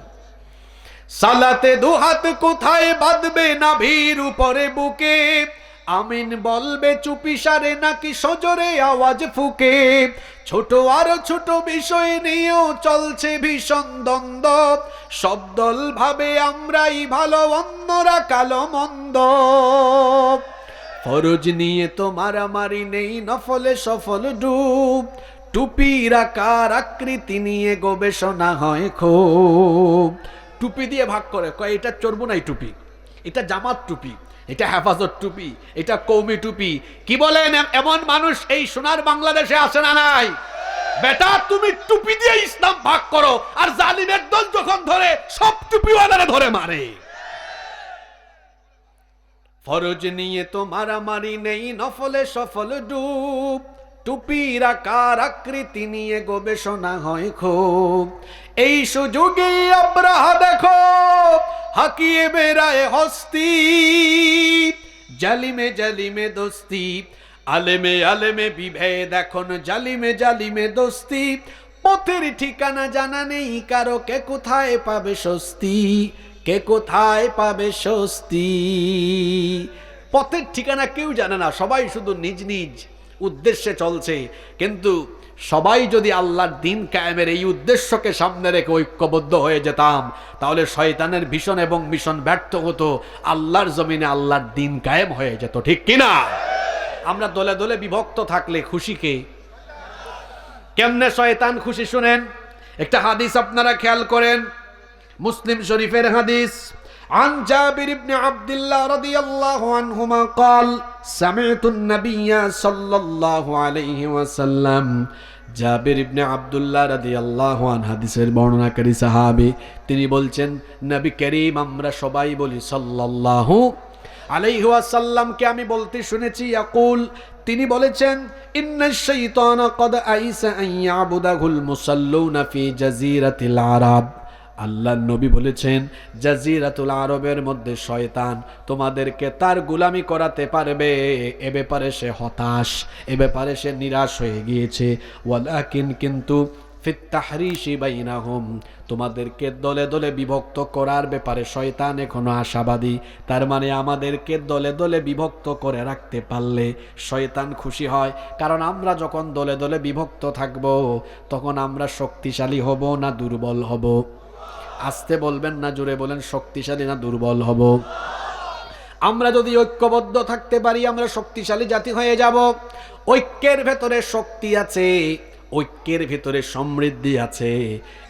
সালাতে দুহাত কোথায় বাঁধবে নাভির উপরে বুকে, আমিন বলবে চুপি সারে নাকি সজোরে আওয়াজ ফুকে। ছোট আর ছোট বিষয় নিয়েও চলছে ভীষণ দ্বন্দ্ব, সব দল ভাবে আমরাই ভালো, অন্যরা কালো মন্দ। ফরজ নিয়ে তো মারামারি নেই, নফলে সফল ডুব। টুপির আকার আকৃতি নিয়ে গবেষণা হয় খুব। টুপি দিয়ে ভাগ করে, কয় এটা চরমুনাই টুপি, এটা জামাত টুপি, এটা হেফাজত টুপি, এটা কৌমি টুপি। কি বলেন, এমন মানুষ এই সোনার বাংলাদেশে আসে না নাই? বেটা, তুমি টুপি দিয়ে ইসলাম ভাগ করো, আর জালিমের দল যখন ধরে সব টুপিওয়ালারা ধরে মারে। ফরজ নিয়ে তো মারামারি নেই, নফলে সফল ডুব। টুপির আকার আকৃতি নিয়ে গবেষণা হয় খুব। এই সুযোগে আব্রাহা দেখো হাকিয়ে বেড়ায় হস্তি, জালিমে জালিমে দোস্তি, আলেমে আলেমে বিভেদ, এখন জালিমে জালিমে দোস্তি। পথের ঠিকানা জানা নেই কারো, কে কোথায় পাবে স্বস্তি, কে কোথায় পাবে স্বস্তি। পথের ঠিকানা কেউ জানে না, সবাই শুধু নিজ নিজ উদ্দেশ্যে চলছে। কিন্তু সবাই যদি আল্লাহর দিন কায়েমের এই উদ্দেশ্যকে সামনে রেখে ঐক্যবদ্ধ হয়ে যেতাম, তাহলে শয়তানের ভীষণ এবং মিশন ব্যর্থ হতো, আল্লাহর জমিনে আল্লাহর দিন কায়েম হয়ে যেত, ঠিক কিনা? আমরা দলে দলে বিভক্ত থাকলে খুশি কে? কেমনে শয়তান খুশি শুনেন। একটা হাদিস আপনারা খেয়াল করেন, মুসলিম শরীফের হাদিস। عن جابر بن عبد الله رضي الله عنهما قال سمعت النبي صلى الله عليه وسلم। জাবির ইবনে আব্দুল্লাহ রাদিয়াল্লাহু আনহু হাদিসের বর্ণনাকারী সাহাবী, তিনি বলছেন নবী করিম, আমরা সবাই বলি সাল্লাল্লাহু আলাইহি ওয়াসাল্লামকে আমি বলতে শুনেছি, ইয়াকুল, তিনি বলেছেন, ইন্নাশ শাইতানা ক্বাদ আইসা আন ইয়াবুদাহুল মুসাল্লুনা ফি জাজিরাতিল আরব। আল্লাহর নবী বলেছেন, জাজিরাতুল আরবের মধ্যে শয়তান তোমাদেরকে তার গোলামি করাতে পারবে, এ ব্যাপারে সে হতাশ, এ ব্যাপারে সে নিরাশ হয়ে গিয়েছে। ওয়ালাকিন, কিন্তু ফিত তাহরিশি বাইনাহুম, তোমাদেরকে দলে দলে বিভক্ত করার ব্যাপারে শয়তান এখনো আশাবাদী। তার মানে আমাদেরকে দলে দলে বিভক্ত করে রাখতে পারলে শয়তান খুশি হয়। কারণ আমরা যখন দলে দলে বিভক্ত থাকব, তখন আমরা শক্তিশালী হব না দুর্বল হব? আসতে বলবেন না, জোরে বলেন, শক্তিশালী না দুর্বল হব? আমরা যদি ঐক্যবদ্ধ থাকতে পারি, আমরা শক্তিশালী জাতি হয়ে যাব। ঐক্যের ভেতরে শক্তি আছে, ঐক্যের ভিতরে সমৃদ্ধি আছে।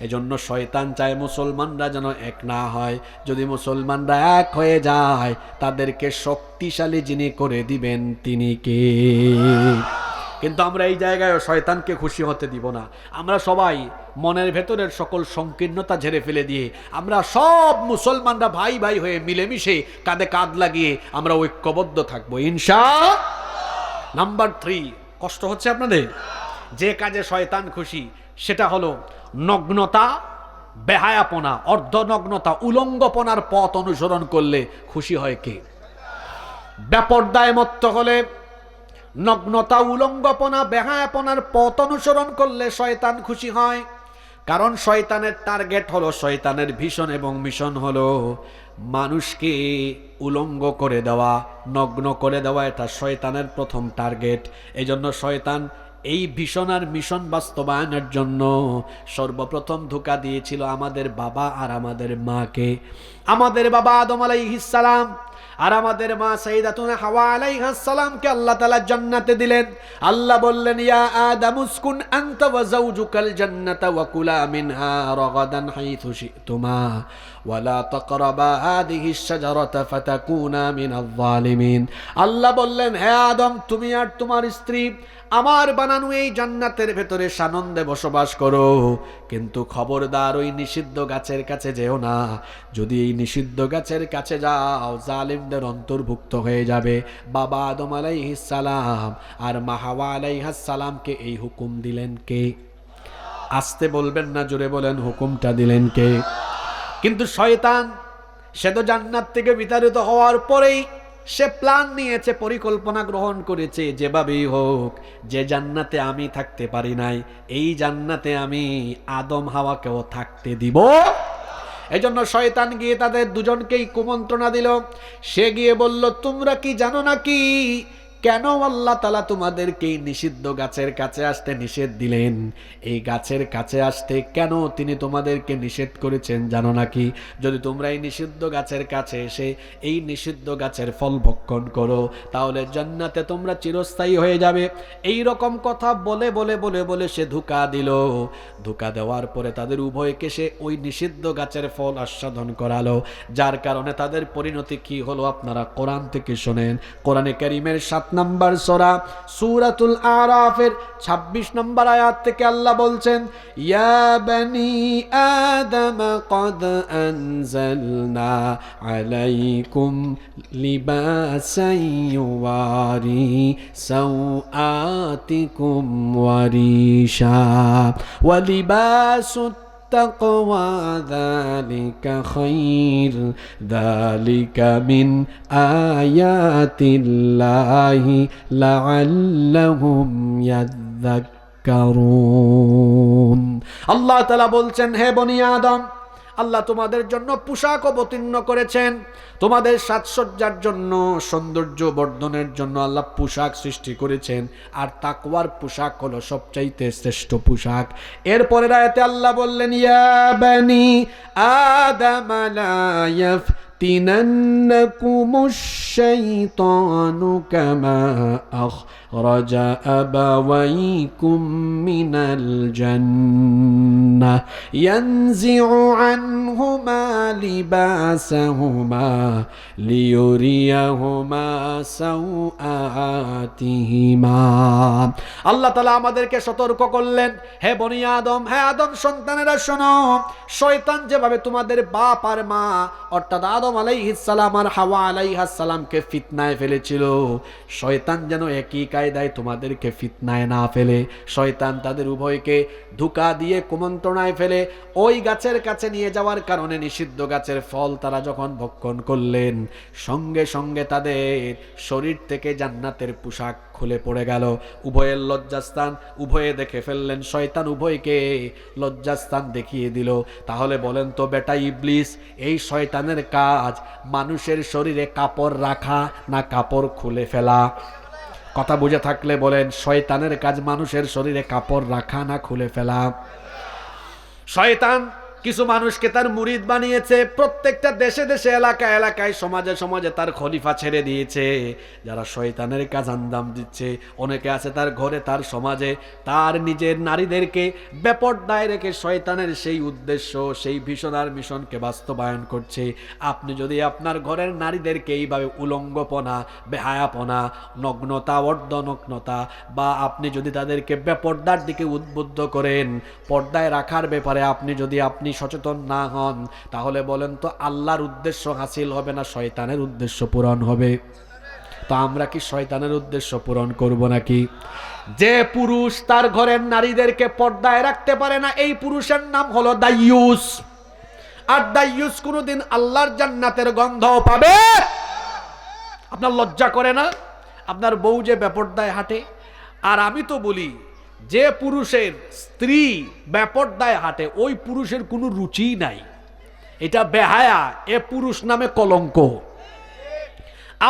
এজন্য শয়তান চায় মুসলমানরা যেন এক না হয়। যদি মুসলমানরা এক হয়ে যায়, তাদেরকে শক্তিশালী যিনি করে দিবেন তিনি কে? কিন্তু আমরা এই জায়গায় শয়তানকে খুশি হতে দিব না। আমরা সবাই মনের ভেতরের সকল সংকীর্ণতা ঝেড়ে ফেলে দিয়ে আমরা সব মুসলমানরা ভাই ভাই হয়ে মিলেমিশে কাঁধে কাঁধ লাগিয়ে আমরা ঐক্যবদ্ধ থাকবো ইনশাআল্লাহ। নাম্বার 3, কষ্ট হচ্ছে আপনাদের? যে কাজে শয়তান খুশি সেটা হলো নগ্নতা, বেহায়াপনা, অর্ধনগ্নতা, উলঙ্গপনার পথ অনুসরণ করলে খুশি হয় কে? বেপরদায় মত্ত হলে, নগ্নতা, উলঙ্গপনা, বেহায়াপনার পথ অনুসরণ করলে শয়তান খুশি হয়। কারণ শয়তানের টার্গেট হলো, শয়তানের ভীষণ এবং মিশন হলো মানুষকে উলঙ্গ করে দেওয়া, নগ্ন করে দেওয়া। এটা শয়তানের প্রথম টার্গেট। এই জন্য শয়তান এই ভীষণ আর মিশন বাস্তবায়নের জন্য সর্বপ্রথম ধোঁকা দিয়েছিল আমাদের বাবা আর আমাদের মাকে। আমাদের বাবা আদম আলাইহিস সালাম আর আমাদের মা সাইয়্যিদাতুনা হাওয়া আলাইহাস সালামকে আল্লাহ তাআলা জান্নাতে দিলেন। আল্লাহ বললেন, ইয়া আদম উসকুন আনতা ওয়া যাওজুকাল জান্নাতা ওয়া কুলা মিনহা রাগাদান হাইথু শি'তুমা ওয়া লা তাকরাবা হাযিহিশ শাজারাতা ফাতাকুনা মিনাল যালিমিন। আল্লাহ বললেন, হে আদম, তুমি আর তোমার স্ত্রী আমার বানানো এই জান্নাতের ভেতরে সানন্দে বসবাস করো, কিন্তু খবরদার ওই নিষিদ্ধ গাছের কাছে যেও না। যদি এই নিষিদ্ধ গাছের কাছে যাও, জালিমদের অন্তর্ভুক্ত হয়ে যাবে। বাবা আদম আলাইহিস সালাম আর মা হাওয়া আলাইহাস সালামকে এই হুকুম দিলেন কে? আসতে বলবেন না, জোরে বলেন, হুকুমটা দিলেন কে? কিন্তু শয়তান সে তো জান্নাত থেকে বিতাড়িত হওয়ার পরেই সে প্ল্যান নিয়েছে, পরিকল্পনা গ্রহণ করেছে, যেভাবেই হোক, যে জান্নাতে আমি থাকতে পারি নাই, এই জান্নাতে আমি আদম হাওয়াকেও থাকতে দিব। এজন্য শয়তান গিয়ে তাদের দুজনকেই কুমন্ত্রণা দিল। সে গিয়ে বলল, তোমরা কি জানো নাকি কেন আল্লাহ তাআলা তোমাদেরকে এই নিষিদ্ধ গাছের কাছে আসতে নিষেধ দিলেন? এই গাছের কাছে আসতে কেন তিনি তোমাদেরকে নিষেধ করেছেন জানো নাকি? যদি তোমরা এই নিষিদ্ধ গাছের কাছে এসে এই নিষিদ্ধ গাছের ফল ভক্ষণ করো, তাহলে জান্নাতে তোমরা চিরস্থায়ী হয়ে যাবে। এই রকম কথা বলে বলে বলে বলে সে ধোঁকা দিল। ধোঁকা দেওয়ার পরে তাদের উভয়কে সে ওই নিষিদ্ধ গাছের ফল আস্বাদন করালো, যার কারণে তাদের পরিণতি কি হলো আপনারা কোরআন থেকে শোনেন। কোরআনে কারীমের 7 নম্বর সূরা সূরাতুল আরাফের 26 নম্বর আয়াত থেকে আল্লাহ বলছেন, ইয়া বনি আদম ক্বাদ আনজালনা আলাইকুম লিবাসান ইউওয়ারি সাওআতিকুম ওয়ারিশা ওয়া লিবাসুত التقوى ذلك خير ذلك من آيات الله لعلهم يذكرون আল্লাহ তাআলা বলছেন, হে বনি আদম, আল্লাহ তোমাদের জন্য পোশাক অবতীর্ণ করেছেন, তোমাদের সাজসজ্জার জন্য, সৌন্দর্য বর্ধনের জন্য আল্লাহ পোশাক সৃষ্টি করেছেন। আর তাকওয়ার পোশাক হলো সবচাইতে শ্রেষ্ঠ পোশাক। এরপরের আয়াতে আল্লাহ বললেন, ইয়া বানি আদম লা ইয়াফতিনান্নাকুমুশ শাইতানু কামা আখরাজা আবাওয়াইকুম মিনাল জান্নাহ ইয়ানজিউ আনহুমা লিবাসাহুমা লিয়ুরিয়াহুমা সাওআতিহিমা। আল্লাহ তাআলা আমাদেরকে সতর্ক করলেন, হে বনি আদম, হে আদম সন্তানেরা শোনো, শয়তান যেভাবে তোমাদের বাপ আর মা অর্থাৎ আদম আলাইহিস সালাম আর হাওয়া আলাইহাস সালামকে ফিতনায় ফেলেছিল, শয়তান যেন একই কায়দায় তোমাদেরকে ফিতনায় না ফেলে। শয়তান তাদের উভয়কে ধোঁকা দিয়ে কুমন্ত্রণায় ফেলে ওই গাছের কাছে নিয়ে যাওয়ার কারণে নিষিদ্ধ গাছের ফল তারা যখন ভক্ষণ করলেন, সঙ্গে সঙ্গে তাদের শরীর থেকে জান্নাতের পোশাক খুলে পড়ে গেল। উভয়ের লজ্জাস্থান উভয়ে দেখে ফেললেন, শয়তান উভয়কে লজ্জাস্থান দেখিয়ে দিল। তাহলে বলেন তো বেটা ইবলিস, এই শয়তানের কাজ মানুষের শরীরে কাপড় রাখা না কাপড় খুলে ফেলা? কথা বুঝে থাকলে বলেন, শয়তানের কাজ মানুষের শরীরে কাপড় রাখা না খুলে ফেলা? শয়তান কিছু মানুষকে তার মুরিদ বানিয়েছে, প্রত্যেকটা দেশে দেশে এলাকায় এলাকায় সমাজে সমাজে তার খলিফা ছেড়ে দিয়েছে, যারা শয়তানের কাজ আঞ্জাম দিচ্ছে। অনেকে আছে তার ঘরে তার সমাজে তার নিজের নারীদেরকে বেপরদায় রেখে শয়তানের সেই উদ্দেশ্য সেই ভিশন আর মিশনকে বাস্তবায়ন করছে। আপনি যদি আপনার ঘরের নারীদেরকে এইভাবে উলঙ্গপনা, বেহায়াপনা, নগ্নতা, অর্ধনগ্নতা বা আপনি যদি তাদেরকে বেপর্দার দিকে উদ্বুদ্ধ করেন, পর্দায় রাখার ব্যাপারে আপনি সচেতন না হন, তাহলে বলেন তো আল্লাহর উদ্দেশ্য হাসিল হবে না শয়তানের উদ্দেশ্য পূরণ হবে? তো আমরা কি শয়তানের উদ্দেশ্য পূরণ করব নাকি? যে পুরুষ তার ঘরের নারীদেরকে পর্দায় রাখতে পারে না, এই পুরুষের নাম হলো দাইয়ুস। আর দাইয়ুস কোনোদিন আল্লাহর জান্নাতের গন্ধও পাবে? আপনার লজ্জা করে না আপনার বউ যে বেপর্দায় হাঁটে? আর আমি তো বলি, যে পুরুষের স্ত্রী বেপর্দায় হাঁটে ওই পুরুষের কোনো রুচি নাই, এটা বেহায়া, এ পুরুষ নামে কলঙ্ক।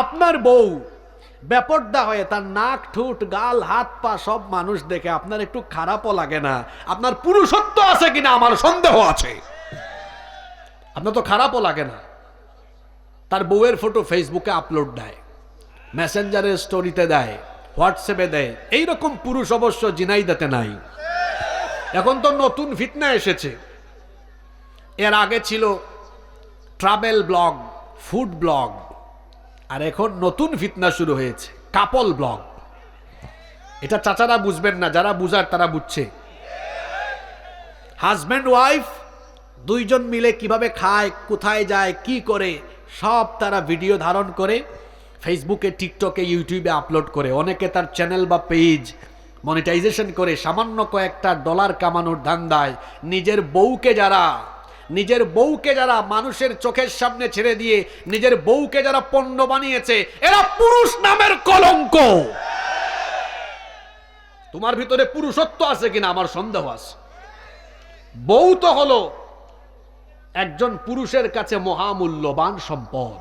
আপনার বউ বেপর্দা হয়ে তার নাক, ঠোঁট, গাল, হাত, পা সব মানুষ দেখে আপনার একটু খারাপও লাগে না? আপনার পুরুষত্ব আছে কিনা আমার সন্দেহ আছে। আপনার তো খারাপও লাগে না। তার বউয়ের ফটো ফেসবুকে আপলোড দেয়, মেসেঞ্জারের স্টোরিতে দেয়, হোয়াটসঅ্যাপে দেয়। এইরকম পুরুষ অবশ্য জিনাইদাতে নাই। এখন তো নতুন ফিতনা এসেছে। এর আগে ছিল ট্রাভেল ব্লগ, ফুড ব্লগ, আর এখন নতুন ফিতনা শুরু হয়েছে কাপল ব্লগ। এটা চাচারা বুঝবেন না, যারা বুঝার তারা বুঝছে। হাজব্যান্ড ওয়াইফ দুইজন মিলে কিভাবে খায়, কোথায় যায়, কি করে, সব তারা ভিডিও ধারণ করে ফেসবুকে, টিকটকে, ইউটিউবে আপলোড করে। অনেকে তার চ্যানেল বা পেজ মনিটাইজেশন করে সামান্য কয়েকটা ডলার কামানোর ধান্দায় নিজের বউকে যারা মানুষের চোখের সামনে ছেড়ে দিয়ে নিজের বউকে যারা পণ্য বানিয়েছে, এরা পুরুষ নামের কলঙ্ক। তোমার ভিতরে পুরুষত্ব আছে কিনা আমার সন্দেহ আছে। বউ তো হলো একজন পুরুষের কাছে মহামূল্যবান সম্পদ।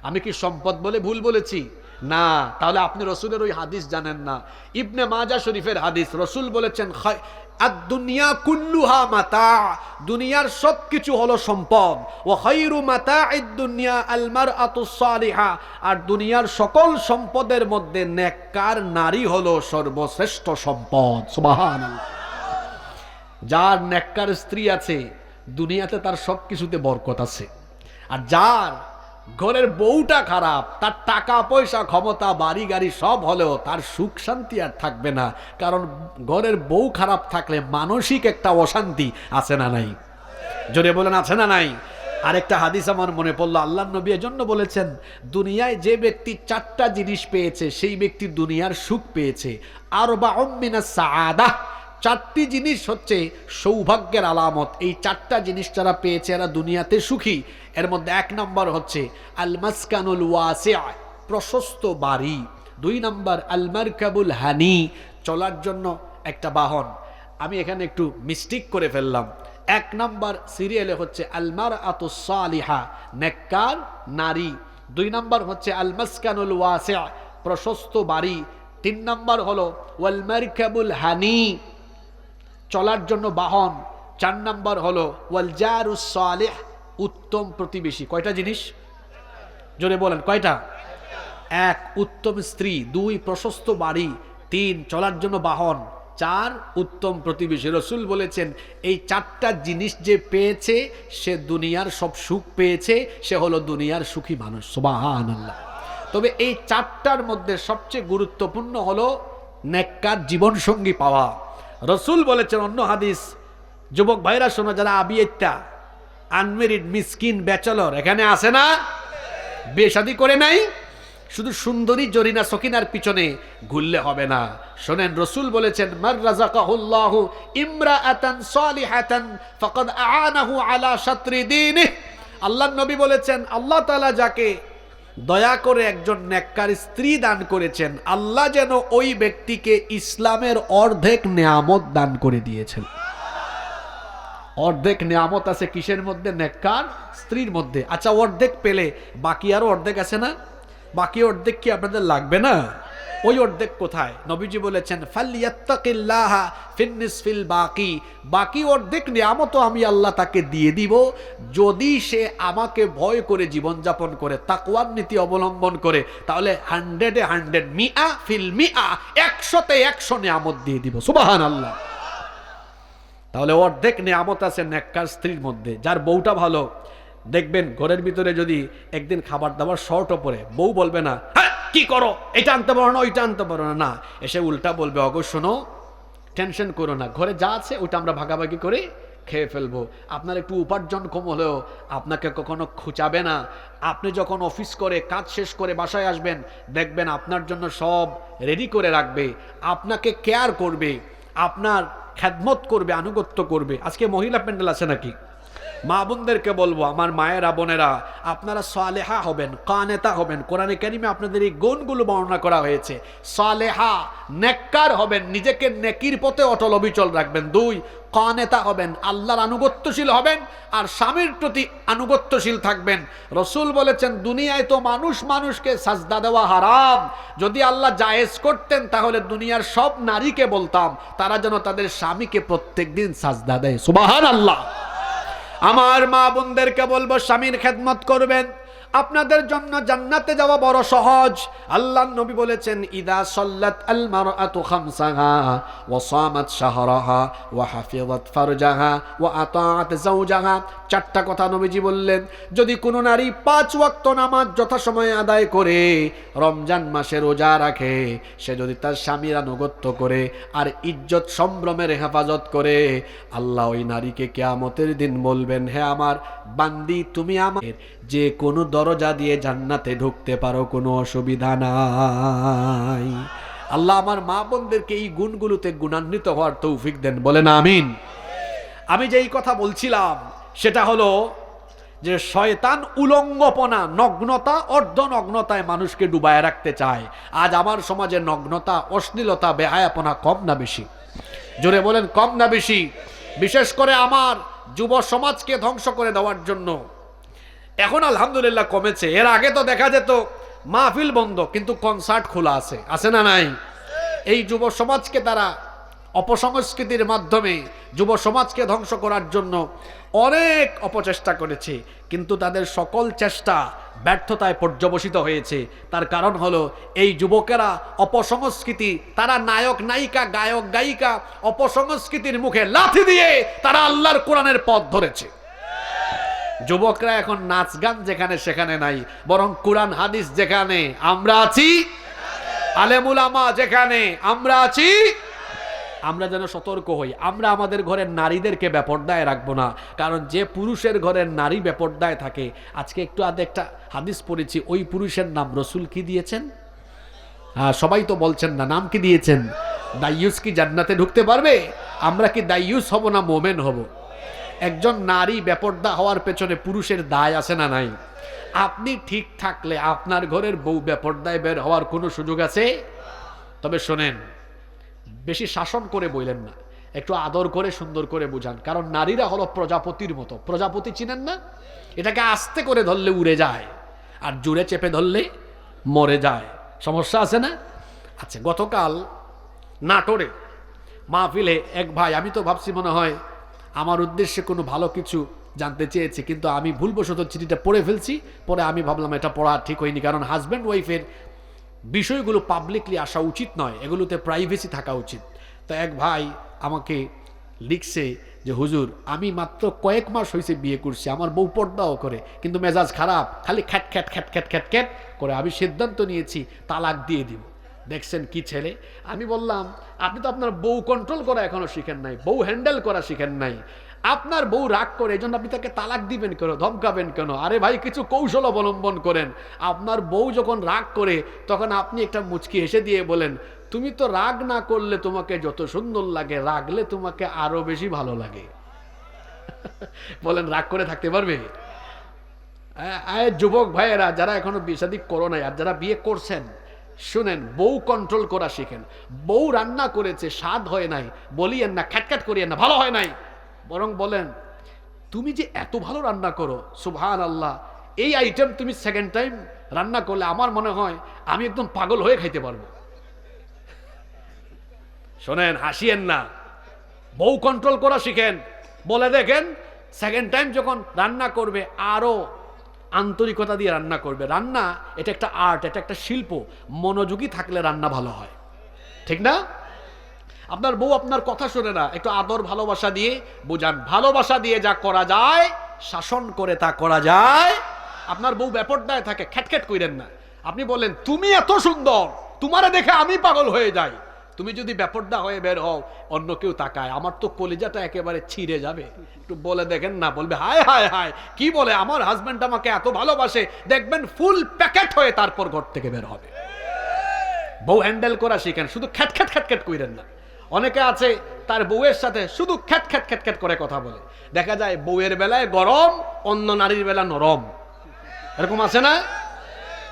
আমি কি সম্পদ বলে ভুল বলেছি? না। তাহলে আপনি রসুলের ওই হাদিস জানেন না? ইবনে মাজাহ শরীফের হাদিস, রসুল বলেছেন আদ-দুনিয়া কুল্লুহা মাতা, দুনিয়ার সবকিছু হলো সম্পদ। ওয়া খায়রু মাতা'id দুনিয়া আল মারআতুস সালিহা, আর দুনিয়ার সকল সম্পদের মধ্যে নেককার নারী হলো সর্বশ্রেষ্ঠ সম্পদ। সুবহানাল্লাহ। যার নেককার স্ত্রী আছে দুনিয়াতে তার সবকিছুতে বরকত আছে। আর যার ঘরের বউটা খারাপ, তার টাকা পয়সা ক্ষমতা বাড়ি গাড়ি সব হলেও তার সুখ শান্তি আর থাকবে না। কারণ ঘরের বউ খারাপ থাকলে মানসিক একটা অশান্তি আছে না নাই? জোরে বলেন আছে না নাই? আরেকটা হাদিস আমার মনে পড়লো, আল্লাহর নবী এজন্য বলেছেন, দুনিয়ায় যে ব্যক্তি 4টা জিনিস পেয়েছে সেই ব্যক্তি দুনিয়ার সুখ পেয়েছে। আরবাউম মিনাস সাআদাহ, 4টি জিনিস হচ্ছে সৌভাগ্যের আলামত। এই 4টা জিনিস যারা পেয়েছে এরা দুনিয়াতে সুখী। এর মধ্যে 1 নম্বর হচ্ছে আল মাসকানুল ওয়াসি', প্রশস্ত বাড়ি। 2 নম্বর আল মারকাবুল হানি, চলার জন্য একটা বাহন। আমি এখানে একটু মিস্টেক করে ফেললাম। 1 নম্বর সিরিয়ালে হচ্ছে আল মারআতুস সালিহা, নেককার নারী। 2 নম্বর হচ্ছে আল মাসকানুল ওয়াসি', প্রশস্ত বাড়ি। 3 নম্বর হলো ওয়াল মারকাবুল হানি, চলার জন্য বাহন। 4 নম্বর হলো ওয়াল জারুস সালিহ, উত্তম প্রতিবেশী। কয়টা জিনিস? জোরে বলেন কয়টা? 1 উত্তম স্ত্রী, 2 প্রশস্ত বাড়ি, 3 চলার জন্য বাহন, 4 উত্তম প্রতিবেশী। রাসূল বলেছেন এই 4টা জিনিস যে পেয়েছে সে দুনিয়ার সব সুখ পেয়েছে, সে হলো দুনিয়ার সুখী মানুষ। সুবহানাল্লাহ। তবে এই 4টার মধ্যে সবচেয়ে গুরুত্বপূর্ণ হলো নেককার জীবন সঙ্গী পাওয়া। রাসূল বলেছেন অন্য হাদিস, যুবক ভাইরা শোনো, যারা আবিয়েত্তা, আনমেরিড, মিসকিন, ব্যাচেলর এখানে আছে না, বিয়ে শাদী করে নাই, শুধু সুন্দরী জরিনা সকিনার পিছনে ঘুরলে হবে না। শোনেন, রাসূল বলেছেন মার রাযাকাহুল্লাহু ইমরাআতান সালিহাতান ফাকাদ আ'আনাহু আলা শাত্রি দীনিহি। আল্লাহর নবী বলেছেন আল্লাহ তাআলা যাকে দয়া করে একজন নেককার স্ত্রী দান করেছেন, আল্লাহ যেন ওই ব্যক্তিকে ইসলামের অর্ধেক নিয়ামত দান করে দিয়েছেন। অর্ধেক নিয়ামত আছে কিসের মধ্যে? নেককার স্ত্রীর মধ্যে। আচ্ছা, অর্ধেক পেলে বাকি আরো অর্ধেক আছে না? বাকি অর্ধেক কি আপনাদের লাগবে না? ওই অর্ধেক কোথায়? নবীজি বলেছেন ফালইয়াত্তাকিল্লাহা ফিন্নিসফিল বাকি, বাকি অর্ধেক নিয়ামত আমি আল্লাহ তাকে দিয়ে দিব যদি সে আমাকে ভয় করে জীবনযাপন করে, তাকওয়ার নীতি অবলম্বন করে। তাহলে 100-এ 100, মিআ ফিল মিআ, 100-তে 100 নিয়ামত দিয়ে দিব। সুবহানাল্লাহ। তাহলে অর্ধেক নিয়ামত আছে নেককার স্ত্রীর মধ্যে। যার বউটা ভালো, দেখবেন ঘরের ভিতরে যদি একদিন খাবার দাবার শর্টও পড়ে, বউ বলবে না হ্যাঁ কি করো, এটা আনতে পারো না, ওইটা আনতে পারো না, না, এসে উল্টা বলবে অগো শোনো, টেনশন করো না, ঘরে যা আছে ওটা আমরা ভাগাভাগি করে খেয়ে ফেলবো। আপনার একটু উপার্জন কম হলেও আপনাকে কখনো খুঁচাবে না। আপনি যখন অফিস করে কাজ শেষ করে বাসায় আসবেন, দেখবেন আপনার জন্য সব রেডি করে রাখবে, আপনাকে কেয়ার করবে, আপনার খেদমত করবে, আনুগত্য করবে। আজকে মহিলা প্যান্ডেল আছে নাকি? মা বোনদেরকে বলবো, আমার মায়েরা বোনেরা, আপনারা সালেহা হবেন, কানেতা হবেন। কোরআনে কারিমে আপনাদের এই গুণগুলো বর্ণনা করা হয়েছে। সালেহা, নেককার হবেন, নিজেকে নেকির পথে অটল অবিচল রাখবেন। 2 কানেতা হবেন, আল্লাহর আনুগত্যশীল হবেন আর স্বামীর প্রতি আনুগত্যশীল থাকবেন। রাসূল বলেছেন দুনিয়ায় তো মানুষ মানুষকে সাজদা দেওয়া হারাম, যদি আল্লাহ জায়েজ করতেন তাহলে দুনিয়ার সব নারীকে বলতাম তারা যেন তাদের স্বামীকে প্রত্যেকদিন সাজদা দেয়। সুবহানাল্লাহ। আমার মা বোনদেরকে বলবো স্বামীর খেদমত করবেন, আপনাদের জন্য জান্নাতে যাওয়া বড় সহজ। আল্লাহর নবী বলেছেন ইদা সাল্লাত আল মারআতু খামসাহা ওয়া সামাত শাহরাহা ওয়া হাফিজাত ফারজাহা ওয়া আতাআত যাওজাহা। 4টা কথা নবীজি বললেন, যদি কোনো নারী 5 ওয়াক্ত নামাজ যথাসময়ে আদায় করে, রমজান মাসে রোজা রাখে, সে যদি তার স্বামীর আনুগত্য করে আর ইজ্জত সম্ভ্রমের হেফাজত করে, আল্লাহ ওই নারীকে কিয়ামতের দিন বলবেন হে আমার বান্দি, তুমি আমার যে কোনো দরজা দিয়ে জান্নাতে ঢুকতে পারো, কোনো অসুবিধা নাই। আল্লাহ আমার মা বোনদেরকে এই গুণগুলোতে গুণান্বিত হওয়ার তৌফিক দেন, বলেন আমিন। আমি যেই কথা বলছিলাম সেটা হলো যে শয়তান উলঙ্গপনা, নগ্নতা, অর্ধনগ্নতায় মানুষকে ডুবায় রাখতে চায়। আজ আমার সমাজে নগ্নতা, অশ্লীলতা, বেহায়াপনা কম না বেশি? জোরে বলেন কম না বেশি? বিশেষ করে আমার যুব সমাজকে ধ্বংস করে দেওয়ার জন্য এখন আলহামদুলিল্লাহ কমেছে। এর আগে তো দেখা যেত মাহফিল বন্ধ কিন্তু কনসার্ট খোলা আছে, আছে না নাই? এই যুব সমাজকে তারা অপসংস্কৃতির মাধ্যমে যুব সমাজকে ধ্বংস করার জন্য অনেক অপচেষ্টা করেছে, কিন্তু তাদের সকল চেষ্টা ব্যর্থতায় পর্যবসিত হয়েছে। তার কারণ হলো এই যুবকেরা অপসংস্কৃতি, তারা নায়ক নায়িকা, গায়ক গায়িকা, অপসংস্কৃতির মুখে লাথি দিয়ে তারা আল্লাহর কোরআনের পথ ধরেছে। যুবকরা এখন নাচ গান যেখানে সেখানে নাই, বরং কোরআন হাদিস যেখানে আমরা আছি, আলেম উলামা যেখানে আমরা আছি, আমরা যেন সতর্ক হই। আমরা আমাদের ঘরের নারীদেরকে বেপরদায় রাখবো না, কারণ যে পুরুষের ঘরের নারী বেপরদায় থাকে, আজকে একটু আগে একটা হাদিস পড়েছি, ওই পুরুষের নাম রসুল কি দিয়েছেন? হ্যাঁ, সবাই তো বলছেন না, নাম কি দিয়েছেন? দাইয়ুস কি জান্নাতে ঢুকতে পারবে? আমরা কি দাইয়ুস হব না মোমেন হব? একজন নারী বেপরদা হওয়ার পেছনে পুরুষের দায় আছে না নাই? আপনি ঠিক থাকলে আপনার ঘরের বউ বেপরদায় বের হওয়ার কোনো সুযোগ আছে? তবে শোনেন, বেশি শাসন করে বইলেন না, একটু আদর করে সুন্দর করে বুঝান। কারণ নারীরা হলো প্রজাপতির মতো। প্রজাপতি চিনেন না? এটাকে আস্তে করে ধরলে উড়ে যায়, আর জোরে চেপে ধরলে মরে যায়। সমস্যা আছে না? আচ্ছা, গতকাল নাটোরে মাহফিলে এক ভাই, আমি তো ভাবছি মনে হয় আমার উদ্দেশ্যে কোনো ভালো কিছু জানতে চেয়েছে, কিন্তু আমি ভুলবশত চিঠিটা পড়ে ফেলছি। পরে আমি ভাবলাম এটা পড়া ঠিক হয়নি, কারণ হাজব্যান্ড ওয়াইফের বিষয়গুলো পাবলিকলি আসা উচিত নয়, এগুলোতে প্রাইভেসি থাকা উচিত। তো এক ভাই আমাকে লিখছে যে হুজুর, আমি মাত্র কয়েক মাস হয়েছে বিয়ে করছি, আমার বউ পর্দাও করে, কিন্তু মেজাজ খারাপ, খালি খ্যাট খ্যাট খ্যাট খ্যাট খ্যাট খ্যাট করে। আমি সিদ্ধান্ত নিয়েছি তালাক দিয়ে দিব। দেখছেন কি ছেলে! আমি বললাম, আপনি তো আপনার বউ কন্ট্রোল করা এখনো শিখেন নাই, বউ হ্যান্ডেল করা শিখেন নাই। আপনার বউ রাগ করে, এই জন্য আপনি তাকে তালাক দিবেন কেন, ধমকাবেন কেন? আরে ভাই, কিছু কৌশল অবলম্বন করেন। আপনার বউ যখন রাগ করে, তখন আপনি একটা মুচকি হেসে দিয়ে বলেন, তুমি তো রাগ না করলে তোমাকে যত সুন্দর লাগে, রাগলে তোমাকে আরো বেশি ভালো লাগে। বলেন, রাগ করে থাকতে পারবে? যুবক ভাইয়েরা যারা এখনো বিয়ে শাদী করো নাই, আর যারা বিয়ে করছেন, শুনেন, বউ কন্ট্রোল করা শিখেন। বউ রান্না করেছে, স্বাদ হয় নাই, বলিয়েন না, খ্যাটখ্যাট করিয়েন না, ভালো হয় নাই, বরং বলেন, তুমি যে এত ভালো রান্না করো, সুবহানাল্লাহ, এই আইটেম তুমি সেকেন্ড টাইম রান্না করলে আমার মনে হয় আমি একদম পাগল হয়ে খাইতে পারবো। শোনেন, হাসিয়েন না, বউ কন্ট্রোল করা শিখেন। বলে দেখেন, সেকেন্ড টাইম যখন রান্না করবে, আরো আন্তরিকতা দিয়ে রান্না করবে। রান্না এটা একটা আর্ট, এটা একটা শিল্প। মনোযোগী থাকলে রান্না ভালো হয়, ঠিক না? আপনার বউ আপনার কথা শোনে না, একটু আদর ভালোবাসা দিয়ে বোঝান। ভালোবাসা দিয়ে যা করা যায়, শাসন করে তা করা যায়। আপনার বউ বেপরদায় থাকে, খ্যাটখ্যাট কইরেন না। আপনি বলেন, তুমি এত সুন্দর, তোমারে দেখে আমি পাগল হয়ে যাই। তুমি যদি বেপরদা হয়ে বের হও, অন্য কেউ তাকায়, আমার তো কলিজাটা একেবারে ছিঁড়ে যাবে। একটু বলে দেখেন না, বলবে হায় হায় হায়, কি বলে, আমার হাজবেন্ড আমাকে এত ভালোবাসে। দেখবেন ফুল প্যাকেট হয়ে তারপর ঘর থেকে বের হবে। বউ হ্যান্ডেল করা শিখেন, শুধু খ্যাটখ্যাট খ্যাটখ্যাট কইরেন না। অনেকে আছে তার বউয়ের সাথে শুধু খ্যাট খ্যাট খ্যাট খ্যাট করে কথা বলে, দেখা যায় বউয়ের বেলায় গরম, অন্য নারীর বেলা নরম। এরকম আছে না?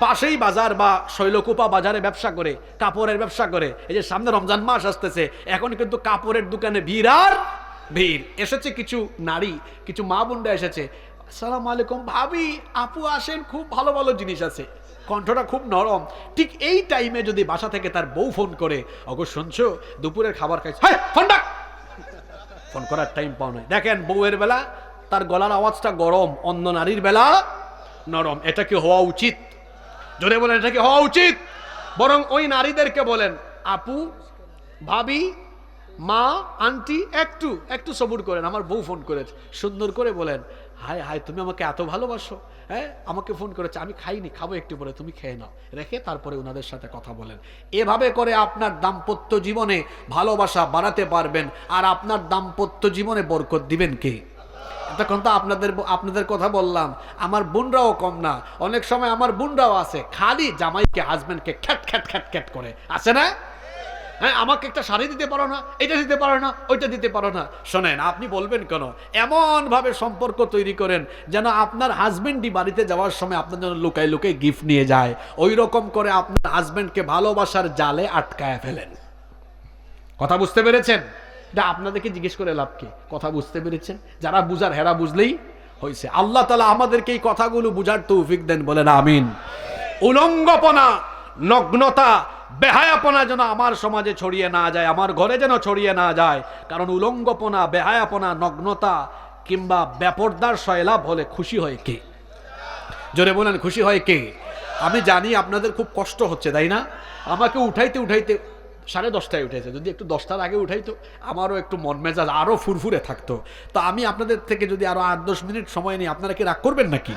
পাশেই বাজার বা শৈলকুপা বাজারে ব্যবসা করে, কাপড়ের ব্যবসা করে। এই যে সামনে রমজান মাস আসতেছে, এখন কিন্তু কাপড়ের দোকানে ভিড় আর ভিড়। এসেছে কিছু নারী, কিছু মা বোনরা এসেছে, আসসালামু আলাইকুম ভাবি, আপু আসেন, খুব ভালো ভালো জিনিস আছে। কণ্ঠটা খুব নরম। ঠিক এই টাইমে যদি বাসা থেকে তার বউ ফোন করে, অগো শুনছো, দুপুরের খাবার খাইছো, হ্যাঁ ফোন ডাক। ফোন করার টাইম পাও নাই। দেখেন, বউয়ের বেলা তার গলার আওয়াজটা গরম, অন্য নারীর বেলা নরম। এটা কি হওয়া উচিত? জোরে বলেন, এটা কি হওয়া উচিত? বরং ওই নারীদেরকে বলেন, আপু, ভাবি, মা, আন্টি, একটু একটু সবুর করেন, আমার বউ ফোন করেছে। সুন্দর করে বলেন, হায় হায়, তুমি আমাকে এত ভালোবাসো, হ্যাঁ, আমাকে ফোন করেছে, আমি খাইনি, খাবো একটু পরে, তুমি খেয়ে নাও, রেখে তারপরে ওনাদের সাথে কথা বলেন। এভাবে করে আপনার দাম্পত্য জীবনে ভালোবাসা বাড়াতে পারবেন, আর আপনার দাম্পত্য জীবনে বরকত দিবেন কে? তখন তো আপনাদের কথা বললাম, আমার বোনরাও কম না। অনেক সময় আমার বোনরাও আছে, খালি জামাইকে, হাজবেন্ডকে খ্যাট খ্যাট খ্যাট খ্যাট করে, আছে না? হ্যাঁ, আমাকে একটা শাড়ি দিতে পারো না, এটা দিতে পারো না, ওইটা দিতে পারো না। শোনেন, আপনি বলবেন কেন? এমন ভাবে সম্পর্ক তৈরি করেন যেন আপনার হাজবেন্ডই বাড়িতে যাওয়ার সময় আপনার জন্য লুকাই লুকাই গিফট নিয়ে যায়। ওই রকম করে আপনার হাজবেন্ডকে ভালোবাসার জালে আটকায় ফেলেন। কথা বুঝতে পেরেছেন? এটা আপনাদেরকে জিজ্ঞেস করে লাভ কি? কথা বুঝতে পেরেছেন? যারা বুঝার হেরা বুঝলেই হয়েছে। আল্লাহ তাআলা আমাদেরকে এই কথাগুলো বুঝার তৌফিক দেন, বলেন আমিন। উলঙ্গপনা, নগ্নতা, বেহায়াপনা যেন আমার সমাজে ছড়িয়ে না যায়, আমার ঘরে যেন ছড়িয়ে না যায়। কারণ উলঙ্গপনা, বেহায়াপনা, নগ্নতা কিংবা বেপরদার সয়লাভ হলে খুশি হয় কে? জোরে বলেন, খুশি হয় কে? আমি জানি আপনাদের খুব কষ্ট হচ্ছে, তাই না? আমাকে উঠাইতে উঠাইতে 10:30 উঠেছে, যদি একটু 10টার আগে উঠাই তো আমারও একটু মন মেজাজ আরও ফুরফুরে থাকতো। তো আমি আপনাদের থেকে যদি আরও 8-10 মিনিট সময় নিই, আপনারা কি রাগ করবেন নাকি?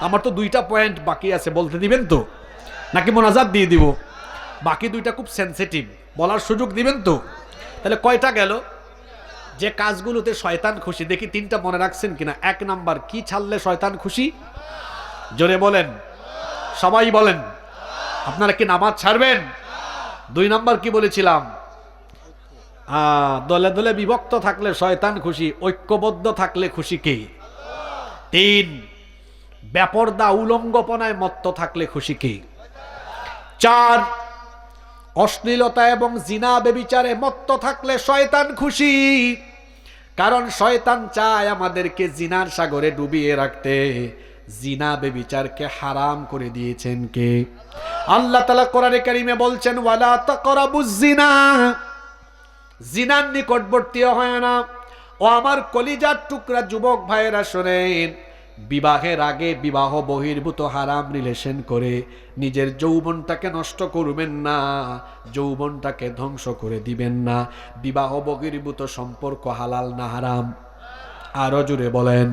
আমার তো 2টা পয়েন্ট বাকি আছে, বলতে দিবেন তো, নাকি মোনাজাত দিয়ে দিব? বাকি 2টা খুব সেন্সিটিভ, বলার সুযোগ দিবেন তো? তাহলে কয়টা গেল? যে কাজগুলোতে শয়তান খুশি, দেখি 3টা মনে রাখছেন কিনা। 1 নাম্বার, কি ছাড়লে শয়তান খুশি? জোরে বলেন, সবাই বলেন। আপনারা কি নামাজ ছাড়বেন? 2 নাম্বার কি বলেছিলাম? দলে দলে বিভক্ত থাকলে শয়তান খুশি, ঐক্যবদ্ধ থাকলে খুশি কে? 3, বেপরদা উলঙ্গপনায় মত্ত থাকলে খুশি কে? 4, অশ্লীলতা এবং জিনা বেবিচারে মত্ত থাকলে শয়তান খুশি। কারণ শয়তান চায় আমাদেরকে জিনার সাগরে ডুবিয়ে রাখতে। জিনা বেবিচারকে হারাম করে দিয়েছেন কে? আল্লাহ তাআলা কোরআনে কারীমে বলছেন, ওয়ালা তাকরাবুজ জিনা, জিনার নিকটবর্তী হয় না। ও আমার কলিজার টুকরা যুবক ভাইয়েরা শোনেন, বিবাহের আগে বিবাহ বহির্ভূত হারাম রিলেশন করে নিজের যৌবনটাকে নষ্ট করবেন না, যৌবনটাকে ধ্বংস করে দিবেন না। বিবাহ বহির্ভূত সম্পর্ক হালাল না হারাম? আরো জোরে বলেন।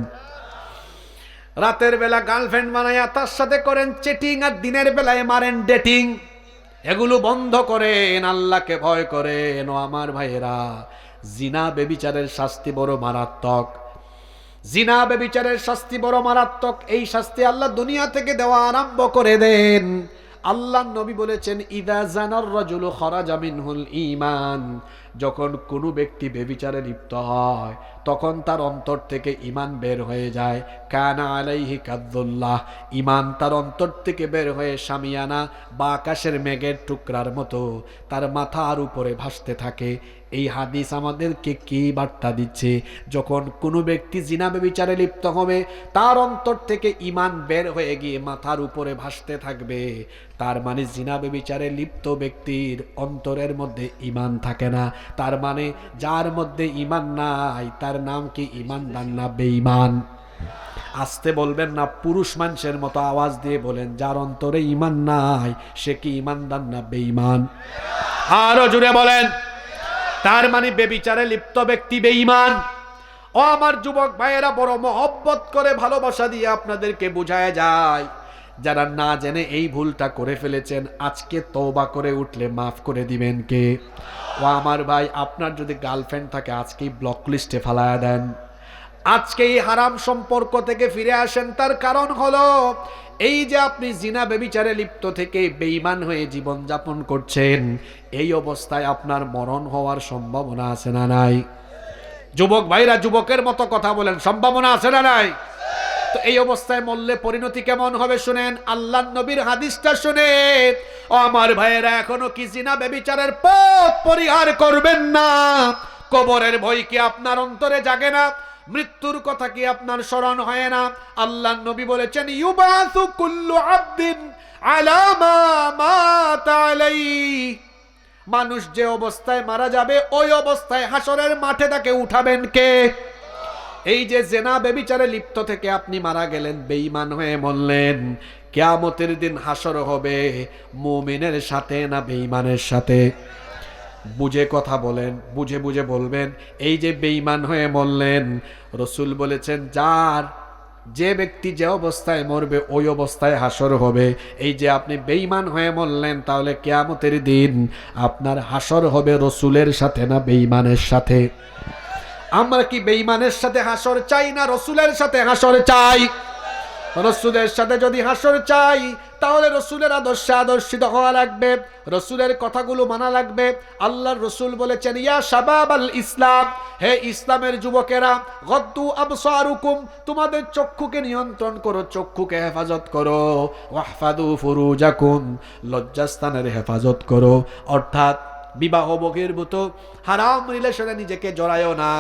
রাতের বেলা গার্লফ্রেন্ড বানাইয়া তার সাথে করেন চেটিং, আর দিনের বেলায় মারেন ডেটিং। এগুলো বন্ধ করেন, আল্লাহকে ভয় করেন। ও আমার ভাইয়েরা, জিনা বেবিচারের শাস্তি বড় মারাত্মক। জিনা বেবিচারের শাস্তি বড় মারাত্মক। এই শাস্তি আল্লাহ দুনিয়া থেকে দেওয়া আরম্ভ করে দেন। আল্লাহ নবী বলেছেন, ইদা জানার রাজুলু খারাজা মিনহুল ঈমান, যখন কোনো ব্যক্তি বেবিচারে লিপ্ত হয় তখন তার অন্তর থেকে ঈমান বের হয়ে যায়। কানা আলাইহি কাদুল্লাহ, ঈমান তার অন্তর থেকে বের হয়ে শামিয়ানা বা আকাশের মেঘের টুকরার মতো তার মাথার উপরে ভাসতে থাকে। এই হাদিস আমাদেরকে কি বার্তা দিচ্ছে? যখন কোনো ব্যক্তি জিনা বেবিচারে লিপ্ত হবে, তার অন্তর থেকে ঈমান বের হয়ে গিয়ে মাথার উপরে ভাসতে থাকবে। তার মানে জিনা বেবিচারে লিপ্ত ব্যক্তির অন্তরের মধ্যে ঈমান থাকে না। তার মানে যার মধ্যে ঈমান নাই তার নাম কি ঈমানদার না বেঈমান? আসতে বলবেন না, পুরুষ মানুষের মতো আওয়াজ দিয়ে বলেন, যার অন্তরে ঈমান নাই সে কি ঈমানদার না বেঈমান? আরো জোরে বলেন। তার মানে বেবিচারে লিপ্ত ব্যক্তি বেঈমান। ও আমার যুবক ভাইয়েরা, বড় মহব্বত করে ভালোবাসা দিয়ে আপনাদেরকে বোঝায় যায়, যারা না জেনে এই ভুলটা করে ফেলেছেন, আজকে তওবা করে উঠলে মাফ করে দিবেন কে? ও আমার ভাই, আপনার যদি গার্লফ্রেন্ড থাকে আজকেই ব্লক লিস্টে ফালায়া দেন। আজকেই হারাম সম্পর্ক থেকে ফিরে আসেন। তার কারণ হলো এই যে আপনি জিনা বেবিচারে লিপ্ত থেকে বেঈমান হয়ে জীবন যাপন করছেন, এই অবস্থায় আপনার মরণ হওয়ার সম্ভাবনা আছে না নাই? যুবক ভাইরা যুবকের মতো কথা বলেন, সম্ভাবনা আছে না নাই? তো এই অবস্থায় মরলে পরিণতি কেমন হবে শুনেন, আল্লাহর নবীর হাদিসটা শুনেন। ও আমার ভাইয়েরা, এখনো কি জিনা বেবিচারের পথ পরিহার করবেন না? কবরের ভয় কি আপনার অন্তরে জাগে না? মৃত্যুর কথা কি আপনার স্মরণ হয় না? আল্লাহর নবী বলেছেন, ইউবাসু কুল্লু আবদিন আলা মা মাতা আলাইহি, মানুষ যে অবস্থায় মারা যাবে ওই অবস্থায় হাসরের মাঠে তাকে উঠাবেন কে? এই যে জেনা বেবিচারে লিপ্ত থেকে আপনি মারা গেলেন, বেঈমান হয়ে মরলেন, কিয়ামতের দিন হাসর হবে মুমিনের সাথে না বেঈমানের সাথে? বুঝে কথা বলেন, বুঝে বুঝে বলবেন। এই যে বেঈমান হয়ে মরলেন, রসুল বলেছেন যে ব্যক্তি যে অবস্থায় মরবে ওই অবস্থায় হাসর হবে। এই যে আপনি বেঈমান হয়ে মরলেন, তাহলে কিয়ামতের দিন আপনার হাসর হবে রসুলের সাথে না বেঈমানের সাথে? আমরা কি বেঈমানের সাথে হাসর চাই না রসুলের সাথে হাসর চাই? রসুলের সাথে যদি হাসর চাই তাহলে রসুলের আদর্শে আদর্শিত হওয়া লাগবে, রসুলের কথাগুলো মানা লাগবে। আল্লাহর রসুল বলেছেন, ইয়া শাবাব আল ইসলাম, হে ইসলামের যুবকেরা, গদ্দু আবসারুকুম, তোমাদের চক্ষুকে নিয়ন্ত্রণ করো, চক্ষুকে হেফাজত করো। ওয়াহফাদু ফুরুজাকুম, লজ্জাস্থানের হেফাজত করো। অর্থাৎ বিবাহ বহির্ভূত হারাম রিলেশনে নিজেকে জড়ায়ও না।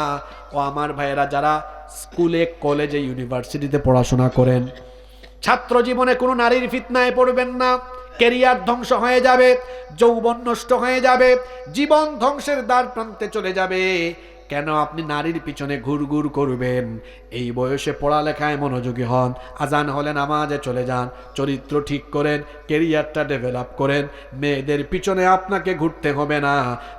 ও আমার ভাইয়েরা, যারা স্কুলে কলেজে ইউনিভার্সিটিতে পড়াশোনা করেন, ছাত্র জীবনে কোনো নারীর ফিতনায় পড়বেন না। ক্যারিয়ার ধ্বংস হয়ে যাবে, যৌবন নষ্ট হয়ে যাবে, জীবন ধ্বংসের দ্বার প্রান্তে চলে যাবে। কেন আপনি নারীর পিছনে ঘুরঘুর করবেন? এই বয়সে পড়ালেখায় মনোযোগী হন, আজান হলে নামাজে চলে যান, চরিত্র ঠিক করেন, কেরিয়ারটা ডেভেলপ করেন। মেয়েদের পিছনে আপনাকে ঘুরতে হবে না।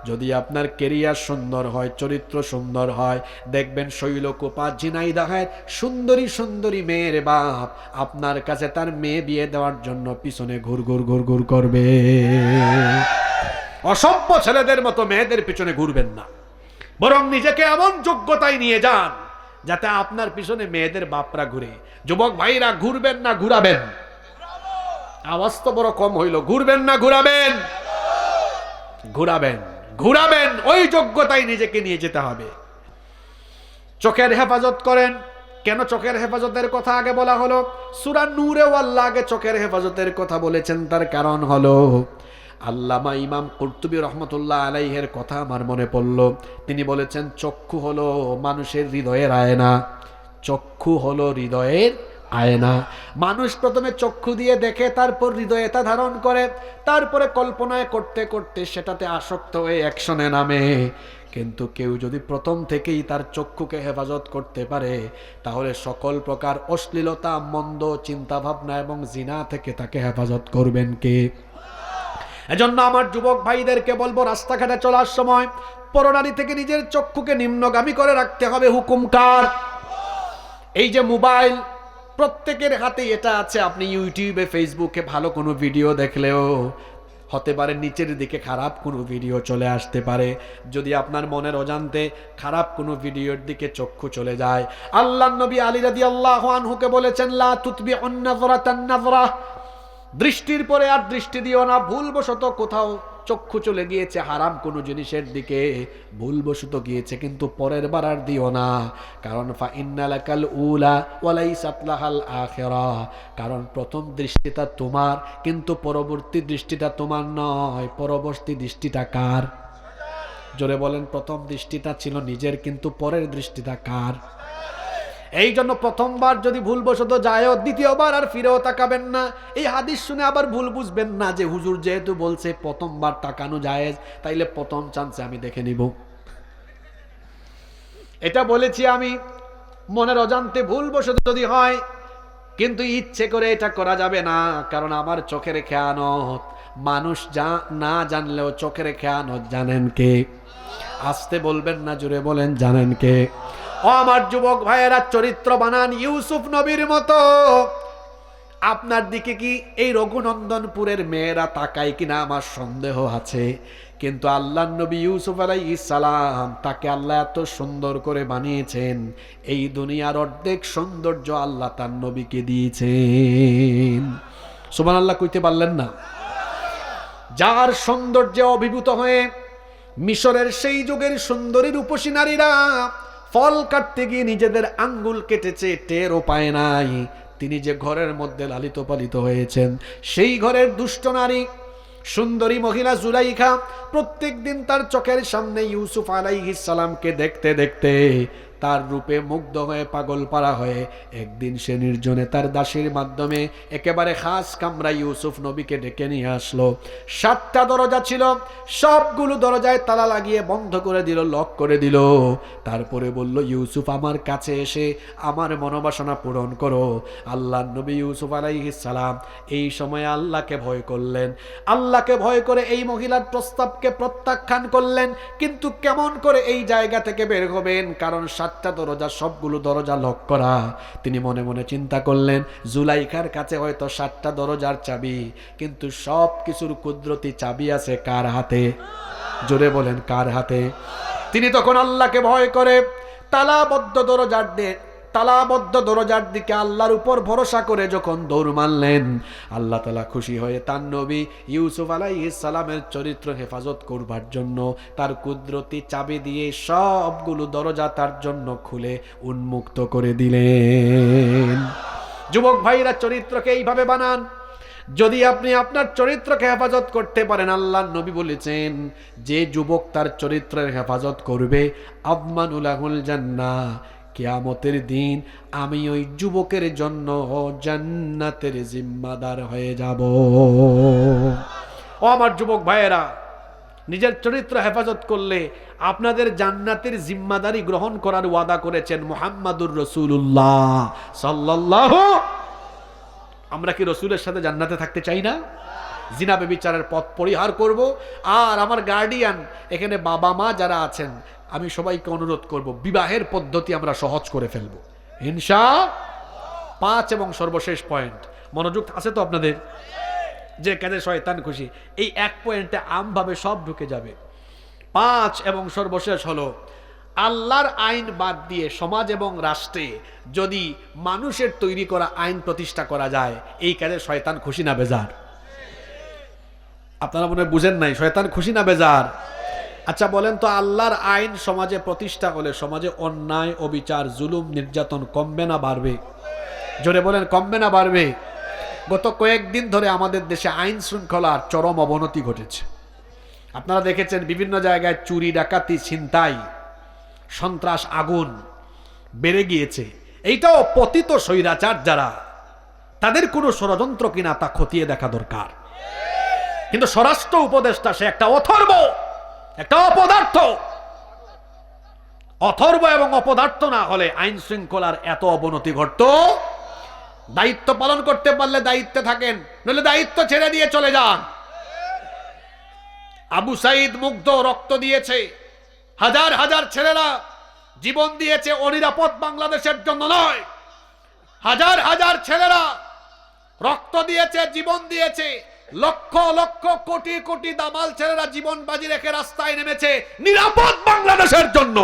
যদি আপনার কেরিয়ার সুন্দর হয়, চরিত্র সুন্দর হয়, দেখবেন শৈলকুপা ঝিনাইদহের সুন্দরী সুন্দরী মেয়ের বাপ আপনার কাছে তার মেয়ে বিয়ে দেওয়ার জন্য পিছনে ঘুরঘুর করবে। অসভ্য ছেলেদের মতো মেয়েদের পিছনে ঘুরবেন না, বরং নিজেকে এমন যোগ্যতায় নিয়ে যান যাতে আপনার পিছনে মেয়েদের বাপরা ঘুরে। যুবক ভাইরা, ঘুরবেন না ঘুরাবেন? আওয়াজ তো বড় কম হইল। ঘুরবেন না ঘুরাবেন? ঘুরাবেন, ঘুরাবেন। ওই যোগ্যতায় নিজেকে নিয়ে যেতে হবে। চোখের হেফাজত করেন। কেন চোখের হেফাজতের কথা আগে বলা হলো? সূরা নূরেও আল্লাহ আগে চোখের হেফাজতের কথা বলেছেন। তার কারণ হলো আল্লামা ইমাম কুরতুবী রহমতুল্লাহ আলাইহের কথা আমার মনে পড়ল। তিনি বলেছেন, চক্ষু হলো মানুষের হৃদয়ের আয়না। চক্ষু হলো হৃদয়ের আয়না। মানুষ প্রথমে চক্ষু দিয়ে দেখে, তারপর হৃদয়ে তা ধারণ করে, তারপরে কল্পনায় করতে করতে সেটাতে আসক্ত হয়ে অ্যাকশনে নামে। কিন্তু কেউ যদি প্রথম থেকেই তার চক্ষুকে হেফাজত করতে পারে, তাহলে সকল প্রকার অশ্লীলতা, মন্দ চিন্তা ভাবনা এবং জিনা থেকে তাকে হেফাজত করবেন কে? এজন্য আমার যুবক ভাইদেরকে বলবো, রাস্তাঘাটে চলার সময় পরনারী থেকে নিজের চক্ষুকে নিম্নগামী করে রাখতে হবে। হুকুম কার? এই যে মোবাইল, প্রত্যেকের হাতে এটা আছে। আপনি ইউটিউবে, ফেসবুকে ভালো কোনো ভিডিও দেখলেও হতে পারে নিচের দিকে খারাপ কোনো ভিডিও চলে আসতে পারে। যদি আপনার মনের অজান্তে খারাপ কোনো ভিডিওর দিকে চক্ষু চলে যায়, আল্লাহর নবী আলী রাদিয়াল্লাহু আনহুকে বলেছেন, লা তুতবিউন নাযরাতান নাযরা, দৃষ্টির পরে আর দৃষ্টি দিও না। ভুলবশত কোথাও চক্ষু চলে গিয়েছে হারাম কোনো জিনিসের দিকে, ভুলবশত গিয়েছে, কিন্তু পরের বার আর দিও না। কারণ ফা ইন্নালাকাল উলা ওয়া লাইসাত লাহাল আখিরা, কারণ প্রথম দৃষ্টিটা তোমার, কিন্তু পরবর্তী দৃষ্টিটা তোমার নয়। পরবর্তী দৃষ্টিটা কার? জোরে বলেন। প্রথম দৃষ্টিটা ছিল নিজের, কিন্তু পরের দৃষ্টিটা কার? এই জন্য প্রথমবার যদি ভুলবশত যায়, দ্বিতীয়বার আর ফিরেও তাকাবেন না। এই হাদিস শুনে আবার ভুল বুঝবেন না যে হুজুর যেহেতু বলছে প্রথমবার তাকানো জায়েজ, তাইলে প্রথম চান্সে আমি দেখে নিব। এটা বলেছি আমি, মনের অজান্তে ভুলবশত যদি হয়, কিন্তু ইচ্ছে করে এটা করা যাবে না। কারণ আমার চোখের খেয়ানত মানুষ না জানলেও চোখের খেয়ানত জানেন কে? আসতে বলবেন না, জুড়ে বলেন, জানেন কে? ও আমার যুবক ভাইয়েরা, চরিত্র বানান ইউসুফ নবীর মতো। আপনার দিকে কি এই রঘুনন্দনপুরের মেয়েরা তাকায় কিনা আমার সন্দেহ আছে, কিন্তু আল্লাহর নবী ইউসুফ আলাইহিস সালাম, তাকে আল্লাহ এত সুন্দর করে বানিয়েছেন, এই দুনিয়ার অর্ধেক সৌন্দর্য আল্লাহ তার নবীকে দিয়েছেন। সুবহানাল্লাহ কইতে পারলেন না? যার সৌন্দর্যে অভিভূত হয়ে মিশরের সেই যুগের সুন্দরী রূপসী নারীরা ফল কাটতে গিয়ে নিজেদের আঙ্গুল কেটেছে, টেরও পায় নাই। তিনি যে ঘরের মধ্যে লালিত পালিত হয়েছেন, সেই ঘরের দুষ্ট নারী সুন্দরী মহিলা জুলাইখা প্রত্যেক দিন তার চোখের সামনে ইউসুফ আলাইহিস সালামকে দেখতে দেখতে তার রূপে মুগ্ধ হয়ে পাগল পারা হয়ে একদিন সে নির্জনে তার দাসীর মাধ্যমে একেবারে খাস কামরা ইউসুফ নবীকে ডেকে নিয়ে আসলো। 7টা দরজা ছিল, সবগুলো দরজায় তালা লাগিয়ে বন্ধ করে দিল, লক করে দিল। তারপরে বলল, ইউসুফ আমার কাছে এসে আমার মনোবাসনা পূরণ করো। আল্লাহর নবী ইউসুফ আলাইহিস সালাম এই সময় আল্লাহকে ভয় করলেন। আল্লাহকে ভয় করে এই মহিলার প্রস্তাবকে প্রত্যাখ্যান করলেন। কিন্তু কেমন করে এই জায়গা থেকে বের হবেন? কারণ 7টা দরজা, সবগুলো দরজা লক করা। তিনি মনে মনে চিন্তা করলেন, জুলাইখার কাছে হয়তো 7টা দরজার চাবি, কিন্তু সব কিছুর কুদরতি চাবি আছে কার হাতে? জোরে বলেন, কার হাতে? তিনি তখন আল্লাহকে ভয় করে তালাবদ্ধ দরজার দিকে আল্লাহর উপর ভরসা করে যখন দৌড় মারলেন, আল্লাহ তাআলা খুশি হয়ে তার নবী ইউসুফ আলাইহিস সালামের চরিত্র হেফাজত করবার জন্য তার কুদরতি চাবি দিয়ে সবগুলো দরজা তার জন্য খুলে উন্মুক্ত করে দিলেন। যুবক ভাইরা, চরিত্রকে এইভাবে বানান। যদি আপনি আপনার চরিত্রকে হেফাজত করতে পারেন, আল্লাহর নবী বলেছেন, যে যুবক তার চরিত্রের হেফাজত করবে, আযমানুলাহুল জান্নাহ, কিয়ামতের দিন আমি ওই যুবকের জন্য জান্নাতের জিম্মাদার হয়ে যাব। ও আমার যুবক ভাইয়েরা, নিজের চরিত্র হেফাজত করলে আপনাদের জান্নাতের জিম্মাদারি গ্রহণ করার ওয়াদা করেছেন মুহাম্মাদুর রাসূলুল্লাহ সাল্লাল্লাহু। আমরা কি রসুলের সাথে জান্নাতে থাকতে চাই না? জিনা ব্যভিচারের পথ পরিহার করব। আর আমার গার্ডিয়ান এখানে বাবা মা যারা আছেন, আমি সবাইকে অনুরোধ করব বিবাহের পদ্ধতি আমরা সহজ করে ফেলব ইনশাআল্লাহ। 5 এবং সর্বশেষ পয়েন্ট, মনোযোগ আছে তো আপনাদের? যে কাজে শয়তান খুশি, এই এক পয়েন্টে আমভাবে সব ঢুকে যাবে। 5 এবং সর্বশেষ হলো, আল্লাহর আইন বাদ দিয়ে সমাজ এবং রাষ্ট্রে যদি মানুষের তৈরি করা আইন প্রতিষ্ঠা করা যায়, এই কাজে শয়তান খুশি না বেজার? আপনারা মনে হয় বুঝেন নাই, শয়তান খুশি না বেজার? আচ্ছা বলেন তো, আল্লাহর আইন সমাজে প্রতিষ্ঠা হলে সমাজে অন্যায়, অবিচার, জুলুম, নির্যাতন কমবে না বাড়বে? জোরে বলেন, কমবে না বাড়বে? গত কয়েকদিন ধরে আমাদের দেশে আইন শৃঙ্খলার চরম অবনতি ঘটেছে। আপনারা দেখেছেন বিভিন্ন জায়গায় চুরি, ডাকাতি, ছিনতাই, সন্ত্রাস, আগুন বেড়ে গিয়েছে। এইটাও পতিত স্বৈরাচার যারা, তাদের কোনো ষড়যন্ত্র কিনা তা খতিয়ে দেখা দরকার। কিন্তু স্বরাষ্ট্র উপদেষ্টা সে একটা অথর্ব, একটা অপদার্থ। অথর্ব এবং অপদার্থ না হলে আইন শৃঙ্খলার এত অবনতি ঘটতো? দায়িত্ব পালন করতে পারলে দায়িত্বে থাকেন, নইলে দায়িত্ব ছেড়ে দিয়ে চলে যান। আবু সাইদ মুগ্ধ রক্ত দিয়েছে, হাজার হাজার ছেলেরা জীবন দিয়েছে অনিরাপদ বাংলাদেশের জন্য নয়। হাজার হাজার ছেলেরা রক্ত দিয়েছে, জীবন দিয়েছে, লক্ষ লক্ষ কোটি কোটি দামাল ছেলেরা জীবন বাজি রেখে রাস্তায় নেমেছে নিরাপদ বাংলাদেশের জন্য।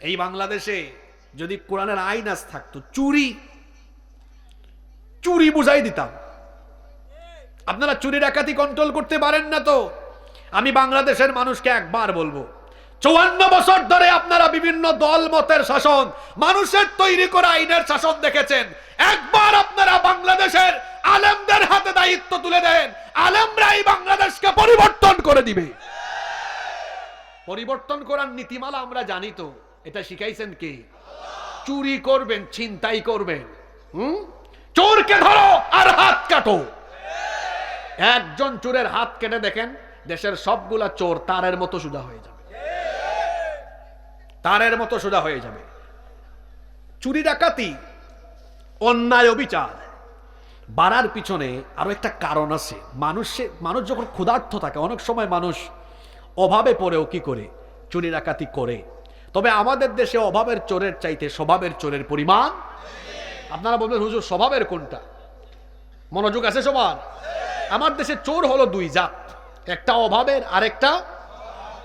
এই বাংলাদেশে যদি কোরআনের আইন আজ থাকতো, চুরি বুঝাই দিতাম। আপনারা চুরি ডাকাতি কন্ট্রোল করতে পারেন না তো? আমি বাংলাদেশের মানুষকে একবার বলবো, 54 বছর ধরে আপনারা বিভিন্ন দল মতের শাসন, মানুষের তৈরি করা আইনের শাসন দেখেছেন। একবার আপনারা বাংলাদেশের আলেমদের হাতে দায়িত্ব তুলে দেন, আলেমরাই বাংলাদেশকে পরিবর্তন করে দিবে। পরিবর্তন করার নীতিমালা আমরা জানি তো, এটা শিখাইছেন কে? চুরি করবেন, ছিনতাই করবেন, চোরকে ধরো আর হাত কাটো। একজন চোরের হাত কেটে দেখেন, দেশের সবগুলা চোর তারের মতো সোজা হয়ে যাবে, তারের মতো সোজা হয়ে যাবে। চুরি ডাকাতি, অন্যায়, অবিচার বাড়ার পিছনে আরো একটা কারণ আছে। মানুষ যখন ক্ষুধার্ত থাকে, অনেক সময় মানুষ অভাবে পড়েও কি করে? চুরি ডাকাতি করে। তবে আমাদের দেশে অভাবের চোরের চাইতে স্বভাবের চোরের পরিমাণ। আপনারা বলবেন হুজুর স্বভাবের কোনটা? মনোযোগ আছে সবার? আমার দেশে চোর হলো 2 জাত, একটা অভাবের আর একটা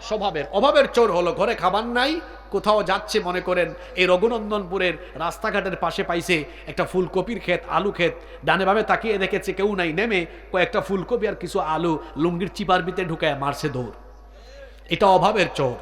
স্বভাবের। অভাবের চোর হলো ঘরে খাবার নাই, কোথাও যাচ্ছে, মনে করেন এই রঘুনন্দনপুরের রাস্তাঘাটের পাশে পাইছে একটা ফুলকপির ক্ষেত, আলু ক্ষেত, ডানে বামে তাকিয়ে দেখেছে কেউ নাই, নেমে কয়েকটা ফুলকপি আর কিছু আলু লুঙ্গির চিপার ভিতরে ঢুকায় মারছে দৌড়। এটা অভাবের চোর।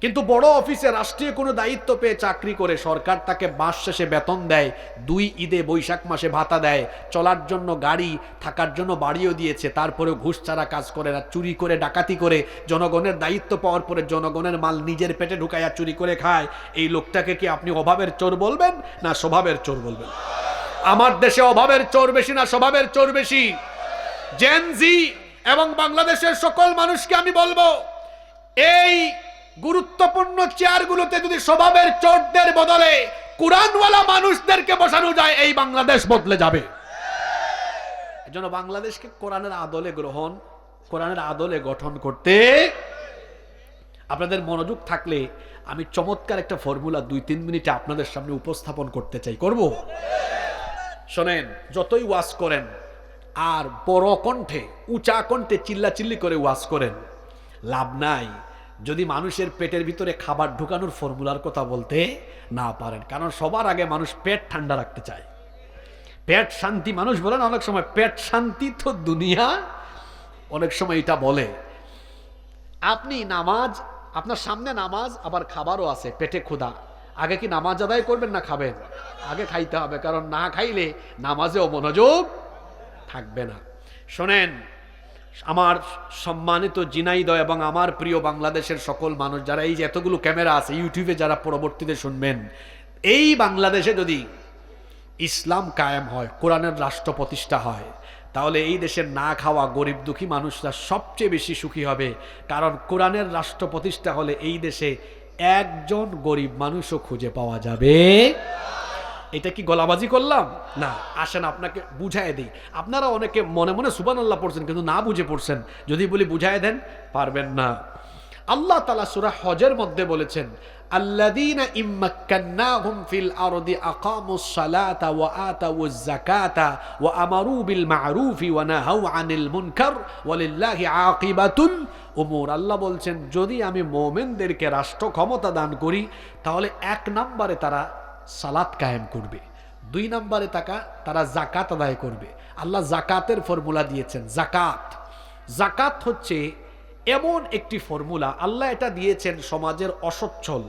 কিন্তু বড় অফিসে রাষ্ট্রীয় কোনো দায়িত্ব পেয়ে চাকরি করে, সরকার তাকে মাস শেষে বেতন দেয়, 2 ঈদে বৈশাখ মাসে ভাতা দেয়, চলার জন্য গাড়ি, থাকার জন্য বাড়িও দিয়েছে, তারপরেও ঘুষ ছাড়া কাজ করে না, চুরি করে ডাকাতি করে, জনগণের দায়িত্ব পাওয়ার পরে জনগণের মাল নিজের পেটে ঢুকাইয়া চুরি করে খায়। এই লোকটাকে কি আপনি অভাবের চোর বলবেন না স্বভাবের চোর বলবেন? আমার দেশে অভাবের চোর বেশি না স্বভাবের চোর বেশি? জেন জি এবং বাংলাদেশের সকল মানুষকে আমি বলবো, এই গুরুত্বপূর্ণ চেয়ারগুলোতে যদি স্বভাবের চোরদের বদলে কোরআনওয়ালা মানুষদেরকে বসানো যায়, এই বাংলাদেশ বদলে যাবে। এজন্য বাংলাদেশকে কোরআনের আদলে কোরআনের আদলে গঠন করতে আপনাদের মনোযোগ থাকলে আমি চমৎকার একটা ফর্মুলা 2-3 মিনিটে আপনাদের সামনে উপস্থাপন করতে চাই। করব? শোনেন, যতই ওয়াজ করেন আর বড় কণ্ঠে, উঁচা কণ্ঠে চিল্লাচিল্লি করে ওয়াজ করেন, লাভ নাই যদি মানুষের পেটের ভিতরে খাবার ঢুকানোর ফর্মুলার কথা বলতে না পারেন। কারণ সবার আগে মানুষ পেট ঠান্ডা রাখতে চায়, পেট শান্তি। মানুষ বলে না অনেক সময়, পেট শান্তি তো দুনিয়া, অনেক সময় এটা বলে। আপনি নামাজ, আপনার সামনে নামাজ, আবার খাবারও আছে, পেটে ক্ষুধা, আগে কি নামাজ আদায় করবেন না খাবেন? আগে খাইতে হবে, কারণ না খাইলে নামাজেও মনোযোগ থাকবে না। শোনেন, আমার সম্মানিত ঝিনাইদহ এবং আমার প্রিয় বাংলাদেশের সকল মানুষ যারা, এই যে এতগুলো ক্যামেরা আছে, ইউটিউবে যারা পরবর্তীতে শুনবেন, এই বাংলাদেশে যদি ইসলাম কায়েম হয়, কোরআনের রাষ্ট্র প্রতিষ্ঠা হয়, তাহলে এই দেশের না খাওয়া গরিব দুঃখী মানুষরা সবচেয়ে বেশি সুখী হবে। কারণ কোরআনের রাষ্ট্র প্রতিষ্ঠা হলে এই দেশে একজন গরিব মানুষও খুঁজে পাওয়া যাবে। এটা কি গলাবাজি করলাম? না, আসেন আপনাকে বুঝাই দিই। আপনারা অনেকে মনে মনে সুবহানাল্লাহ পড়ছেন কিন্তু না বুঝে পড়ছেন। যদি বলি বুঝাই দেন, পারবেন না। আল্লাহ তাআলা সূরা হজের মধ্যে বলেছেন, আল্লাযীনা ইম্মাক্কান্নাহুম ফিল আরদি আকামুস সালাতা ওয়া আতাউজ যাকাতা ওয়া আমারু বিল মা'রুফি ওয়া নাহাউ আনিল মুনকার ওয়ালিল্লাহি আকিবাতুল উমুর। আল্লাহ বলছেন, যদি আমি মুমিনদেরকে রাষ্ট্র ক্ষমতা দান করি তাহলে এক নম্বরে তারা সালাত কায়েম করবে, দুই নম্বরে তারা যাকাত আদায় করবে। আল্লাহ যাকাতের ফর্মুলা দিয়েছেন। যাকাত হচ্ছে এমন একটি ফর্মুলা, আল্লাহ এটা দিয়েছেন সমাজের অসচ্ছল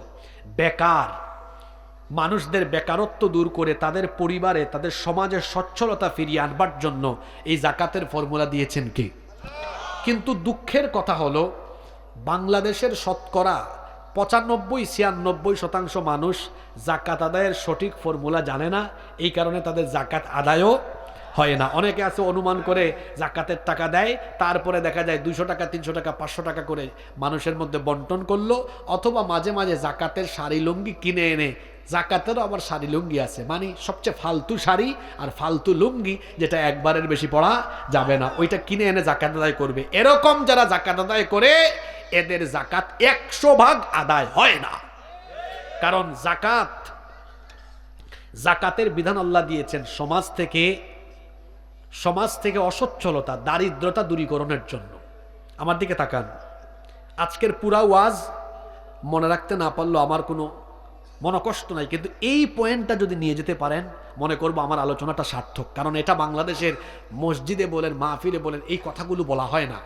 বেকার মানুষদের বেকারত্ব দূর করে তাদের পরিবারে তাদের সমাজের সচ্ছলতা ফিরিয়ে আনবার জন্য এই যাকাতের ফর্মুলা দিয়েছেন কে? কিন্তু দুঃখের কথা হলো বাংলাদেশের শতকরা 95-96% মানুষ যাকাত আদায়ের সঠিক ফর্মুলা জানে না। এই কারণে তাদের যাকাত আদায়ও হয় না। অনেকে আছে অনুমান করে যাকাতের টাকা দেয়, তারপরে দেখা যায় 200 টাকা 300 টাকা 500 টাকা করে মানুষের মধ্যে বন্টন করলো, অথবা মাঝে মাঝে যাকাতের শাড়ি লুঙ্গি কিনে এনে, যাকাতেরও আবার শাড়ি লুঙ্গি আছে, মানে সবচেয়ে ফালতু শাড়ি আর ফালতু লুঙ্গি যেটা একবারের বেশি পড়া যাবে না, ওইটা কিনে এনে যাকাত আদায় করবে। এরকম যারা যাকাত আদায় করে এদের যাকাত 100% আদায় হয় না। কারণ যাকাতের বিধান আল্লাহ দিয়েছেন সমাজ থেকে অসচ্ছলতা দারিদ্রতা দূরীকরণের জন্য। আমার দিকে তাকান, আজকের পুরা ওয়াজ মনে রাখতে না পারলেও আমার কোনো মনকষ্ট নাই, কিন্তু এই পয়েন্টটা যদি নিয়ে যেতে পারেন মনে করবো আমার আলোচনাটা সার্থক। কারণ এটা বাংলাদেশের মসজিদে বলেন, মাহফিলে বলেন, এই কথাগুলো বলা হয় না।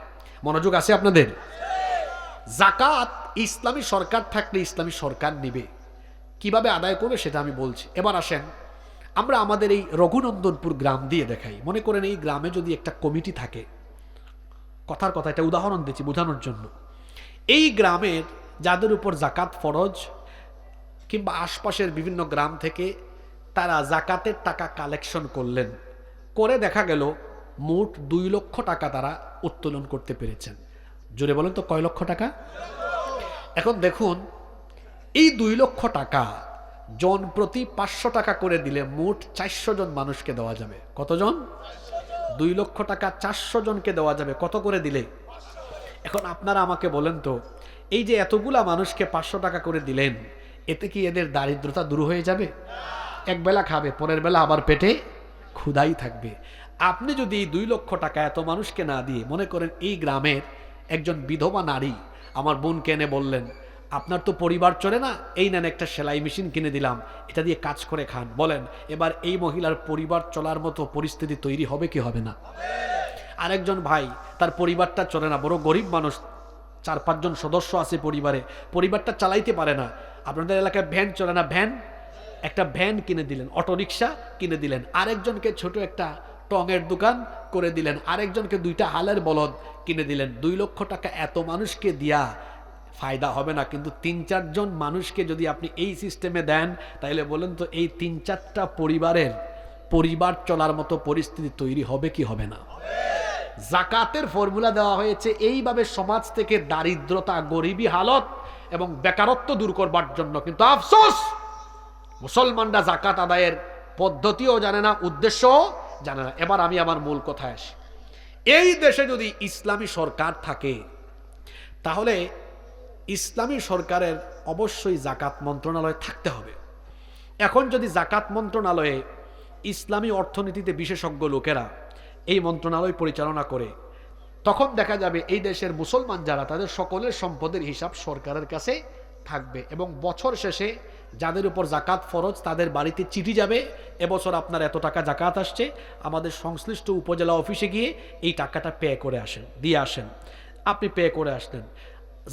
মনোযোগ আছে আপনাদের? যাকাত ইসলামী সরকার থাকলে ইসলামী সরকার নিবে, কিভাবে আদায় করবে সেটা আমি বলছি। এবার আসেন আমরা আমাদের এই রঘুনন্দনপুর গ্রাম দিয়ে দেখাই। মনে করেন এই গ্রামে যদি একটা কমিটি থাকে, কথার কথা এটা উদাহরণ দিচ্ছি বোঝানোর জন্য। এই গ্রামের যাদের উপর যাকাত ফরজ, কিংবা আশপাশের বিভিন্ন গ্রাম থেকে তারা যাকাতের টাকা কালেকশন করলেন, করে দেখা গেল মোট 2 লক্ষ টাকা তারা উত্তোলন করতে পেরেছেন। জোরে বলেন তো কয় লক্ষ টাকা? এখন দেখুন, এই 2 লক্ষ টাকা জন প্রতি 500 টাকা করে দিলে মোট 400 জন মানুষকে দেওয়া যাবে। কতজন? 2 লক্ষ টাকা 400 জনকে দেওয়া যাবে। কত করে দিলে? এখন আপনারা আমাকে বলেন তো, এই যে এতগুলা মানুষকে 500 টাকা করে দিলেন, এতে কি এদের দারিদ্রতা দূর হয়ে যাবে? এক বেলা খাবে, পরের বেলা আবার পেটে ক্ষুধাই থাকবে। আপনি যদি এই 2 লক্ষ টাকা এত মানুষকে না দিয়ে, মনে করেন এই গ্রামের একজন বিধবা নারী আমার বোনকে এনে বললেন, আপনার তো পরিবার চলে না, এই নেন একটা সেলাই মেশিন কিনে দিলাম, এটা দিয়ে কাজ করে খান। বলেন এবার এই মহিলার পরিবার চলার মতো পরিস্থিতি তৈরি হবে কি হবে না? আরেকজন ভাই, তার পরিবারটা চলে না, বড় গরিব মানুষ, 4-5 জন সদস্য আছে পরিবারে, পরিবারটা চালাইতে পারে না। আপনাদের এলাকায় ভ্যান চলে না, একটা ভ্যান কিনে দিলেন, অটোরিকশা কিনে দিলেন। আরেকজনকে ছোট একটা টঙের দোকান করে দিলেন, আরেকজনকে 2টা হালের বলদ কিনে দিলেন। 2 লক্ষ টাকা এত মানুষকে দিয়া ফায়দা হবে না, কিন্তু 3-4 জন মানুষকে যদি আপনি এই সিস্টেমে দেন, তাহলে বলেন তো এই 3-4টা পরিবার চলার মতো পরিস্থিতি তৈরি হবে কি হবে না? যাকাতের ফর্মুলা দেওয়া হয়েছে এইভাবে সমাজ থেকে দারিদ্রতা, গরিবী হালত এবং বেকারত্ব দূর করবার জন্য। কিন্তু আফসোস, মুসলমানরা যাকাত আদায়ের পদ্ধতিও জানে না, উদ্দেশ্যও জানে না। এবার আমি আমার মূল কথায় আসি। এই দেশে যদি ইসলামী সরকার থাকে, তাহলে ইসলামী সরকারের অবশ্যই যাকাত মন্ত্রণালয় থাকতে হবে। এখন যদি যাকাত মন্ত্রণালয়ে ইসলামী অর্থনীতিতে বিশেষজ্ঞ লোকেরা এই মন্ত্রণালয় পরিচালনা করে, তখন দেখা যাবে এই দেশের মুসলমান যারা, তাদের সকলের সম্পদের হিসাব সরকারের কাছে থাকবে, এবং বছর শেষে যাদের উপর যাকাত ফরজ তাদের বাড়িতে চিঠি যাবে, এবছর আপনার এত টাকা যাকাত আসছে, আমাদের সংশ্লিষ্ট উপজেলা অফিসে গিয়ে এই টাকাটা পে করে আসেন, দিয়ে আসেন। আপনি পে করে আসলেন।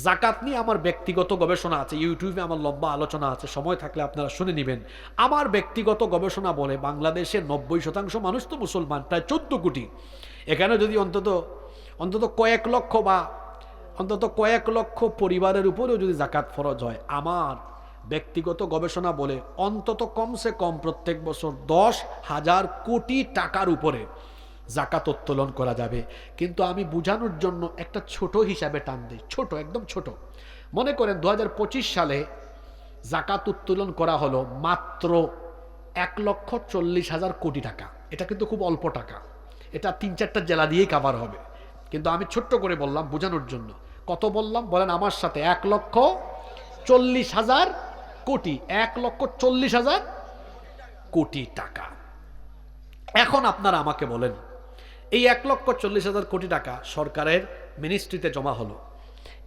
যাকাত নিয়ে আমার ব্যক্তিগত গবেষণা আছে, ইউটিউবে আমার লম্বা আলোচনা আছে, সময় থাকলে আপনারা শুনে নেবেন। আমার ব্যক্তিগত গবেষণা বলে বাংলাদেশের 90% মানুষ তো মুসলমান, প্রায় 14 কোটি। এখানে যদি অন্তত কয়েক লক্ষ বা অন্তত কয়েক লক্ষ পরিবারের উপরেও যদি যাকাত ফরজ হয়, আমার ব্যক্তিগত গবেষণা বলে অন্তত কমসে কম প্রত্যেক বছর 10,000 কোটি টাকার উপরে জাকাত উত্তোলন করা যাবে। কিন্তু আমি বোঝানোর জন্য একটা ছোট হিসাবে টান দিই, ছোট, একদম ছোট। মনে করেন 2025 সালে জাকাত উত্তোলন করা হলো মাত্র 1,40,000 কোটি টাকা। এটা কিন্তু খুব অল্প টাকা, এটা 3-4টা জেলা দিয়েই কাভার হবে। কিন্তু আমি ছোট্ট করে বললাম বোঝানোর জন্য। কত বললাম বলেন আমার সাথে? 1,40,000 কোটি, 1,40,000 কোটি টাকা। এখন আপনারা আমাকে বলেন, এই 1,40,000 কোটি টাকা সরকারের মিনিস্ট্রিতে জমা হলো।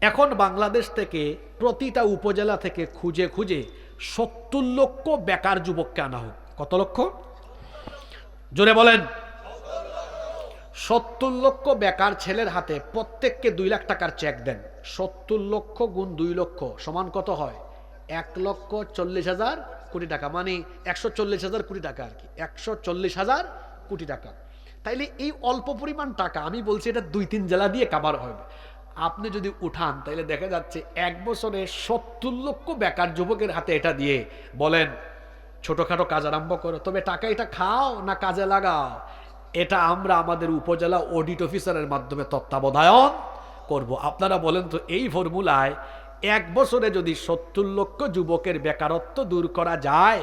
এখন বাংলাদেশ থেকে প্রতিটা উপজেলা থেকে খুঁজে খুঁজে 70 লক্ষ বেকার যুবককে আনা হোক। কত লক্ষ? জোরে বলেন। 70 লক্ষ বেকার ছেলের হাতে প্রত্যেককে 2 লাখ টাকার চেক দেন। 70 লক্ষ গুণ 2 লক্ষ সমান কত হয়? 1,40,000 কোটি টাকা, মানে 140,000 কোটি টাকা আর কি, 140,000 কোটি টাকা। তাইলে এই অল্প পরিমাণ টাকা, আমি বলছি এটা 2-3 জেলা দিয়ে কাভার হবে। আপনি যদি উঠান তাহলে দেখা যাচ্ছে 1 বছরে 70 লক্ষ বেকার যুবকের হাতে এটা দিয়ে বলেন ছোটখাটো কাজ আরম্ভ করো। তবে টাকা এটা খাও না কাজে লাগাও, এটা আমরা আমাদের উপজেলা অডিট অফিসারের মাধ্যমে তত্ত্বাবধায়ন করব। আপনারা বলেন তো, এই ফর্মুলায় 1 বছরে যদি 70 লক্ষ যুবকের বেকারত্ব দূর করা যায়,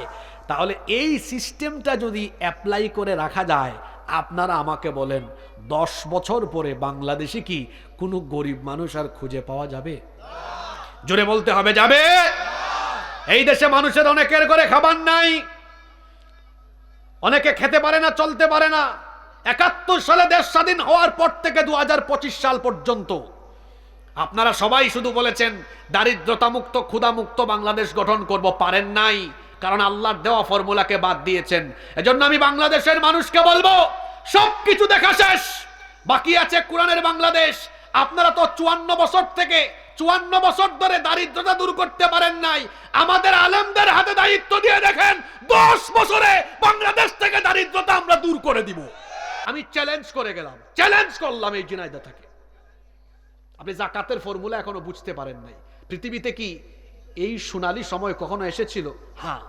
তাহলে এই সিস্টেমটা যদি অ্যাপ্লাই করে রাখা যায়, আপনারা আমাকে বলেন 10 বছর পরে বাংলাদেশে কি কোনো গরিব মানুষ আর খুঁজে পাওয়া যাবে? জোরে বলতে হবে, যাবে? এই দেশে মানুষের অনেকের ঘরে খাবার নাই, অনেকে খেতে পারে না, চলতে পারে না। 71 সালে দেশ স্বাধীন হওয়ার পর থেকে 2025 সাল পর্যন্ত আপনারা সবাই শুধু বলেছেন দারিদ্রতা মুক্ত, ক্ষুধা মুক্ত বাংলাদেশ গঠন করব, পারেন নাই, কারণ আল্লাহর দেওয়া ফর্মুলাকে বাদ দিয়েছেন। এজন্য আমি বাংলাদেশের মানুষকে বলবো, সবকিছু দেখা শেষ, বাকি আছে কোরআনের বাংলাদেশ। আপনারা তো 54 বছর ধরে দারিদ্রতা দূর করতে পারেন নাই। আমাদের আলেমদের হাতে দায়িত্ব দিয়ে দেখেন, 10 বছরে বাংলাদেশ থেকে দারিদ্রতা আমরা দূর করে দিব। আমি চ্যালেঞ্জ করে গেলাম, চ্যালেঞ্জ করলাম এই ঝিনাইদহ থেকে। আপনি জাকাতের ফর্মুলা এখনো বুঝতে পারেন নাই। পৃথিবীতে কি এই সোনালী সময় কখনো এসেছিল? হ্যাঁ,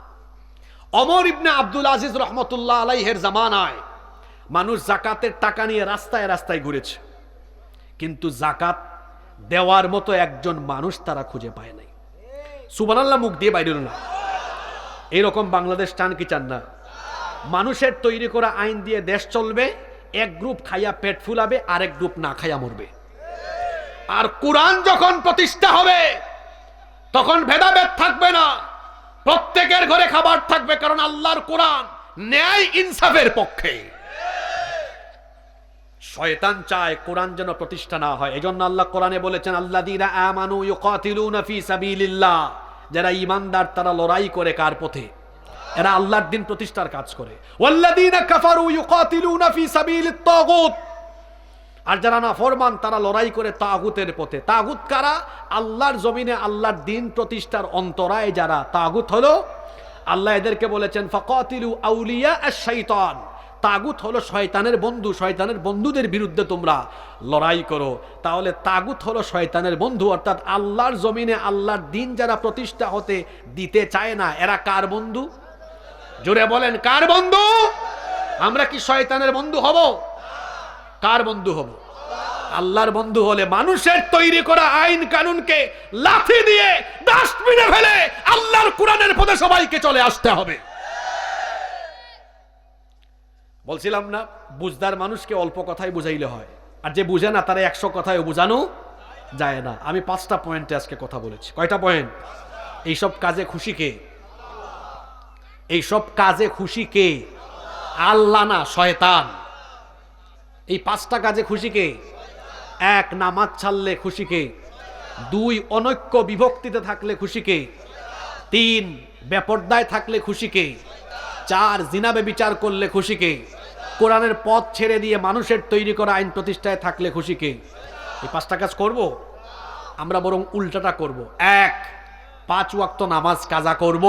ওমর ইবনে আব্দুল আজিজ রহমতুল্লাহ আলাইহির জামানায় মানুষ জাকাতের টাকা নিয়ে রাস্তায় রাস্তায় ঘুরেছে, কিন্তু জাকাত দেওয়ার মতো একজন মানুষ তারা খুঁজে পায় নাই। সুবহানাল্লাহ মুখ দিয়ে বাইরে না। এইরকম বাংলাদেশ চান কি চান না? মানুষের তৈরি করা আইন দিয়ে দেশ চলবে, এক গ্রুপ খাইয়া পেট ফুলাবে, আরেক গ্রুপ না খাইয়া মরবে। আর কোরআন যখন প্রতিষ্ঠা হবে তখন ভেদাভেদ থাকবে না, প্রত্যেকের ঘরে খাবার থাকবে, কারণ আল্লাহর কোরআন ন্যায় ইনসাফের পক্ষে। শয়তান চায় কোরআন যেন প্রতিষ্ঠা না হয়। এজন্য আল্লাহ কোরআনে বলেছেন, আল্লাযীনা আমানু ইউকাতিলুনা ফি সাবিলিল্লাহ, যারা ঈমানদার তারা লড়াই করে কার পথে? এরা আল্লাহর দ্বীন প্রতিষ্ঠার কাজ করে। ওয়াল্লাযীনা কাফারু ইউকাতিলুনা ফি সাবিলিত তাগুত, আর যারা নাফরমান তারা লড়াই করে তাগুতের পথে। তাগুত কারা? আল্লাহর জমিনে আল্লাহর দ্বীন প্রতিষ্ঠার অন্তরায় যারা। তাগুত হলো, আল্লাহ এদেরকে বলেছেন ফাকাতিলু আউলিয়া আশ-শাইতান, তাগুত হলো শয়তানের বন্ধু, শয়তানের বন্ধুদের বিরুদ্ধে তোমরা লড়াই করো। তাহলে তাগুত হলো শয়তানের বন্ধু, অর্থাৎ আল্লাহর জমিনে আল্লাহর দ্বীন যারা প্রতিষ্ঠা হতে দিতে চায় না, এরা কার বন্ধু? জোরে বলেন, কার বন্ধু? আমরা কি শয়তানের বন্ধু হব? কার বন্ধু হব? আল্লাহর বন্ধু হলে মানুষের তৈরি করা আইন কানুনকে লাথি দিয়ে ডাস্টবিনে ফেলে আল্লাহর কোরআনের পথে সবাইকে চলে আসতে হবে। বলছিলাম না, বুঝদার মানুষকে অল্প কথাই বুঝাইলে হয়, আর যে বুঝে না তারা 100 কথায় বোঝানো যায় না। আমি 5টা পয়েন্টে আজকে কথা বলেছি। কয়টা পয়েন্ট? এইসব কাজে খুশি কে? এইসব কাজে খুশি কে? আল্লাহ না, শয়তান। এই 5টা কাজে খুশি কে? 1, নামাজ ছাড়লে খুশি কে? 2, অনৈক্য বিভক্তিতে থাকলে খুশি কে? 3, বেপরদায় থাকলে খুশি কে? 4, জিনা ব্যভিচার করলে খুশি কে? কোরআনের পথ ছেড়ে দিয়ে মানুষের তৈরি করা আইন প্রতিষ্ঠায় থাকলে খুশি কে? এই 5টা কাজ করব? আমরা বরং উল্টাটা করব। 1, 5 ওয়াক্ত নামাজ কাজা করব।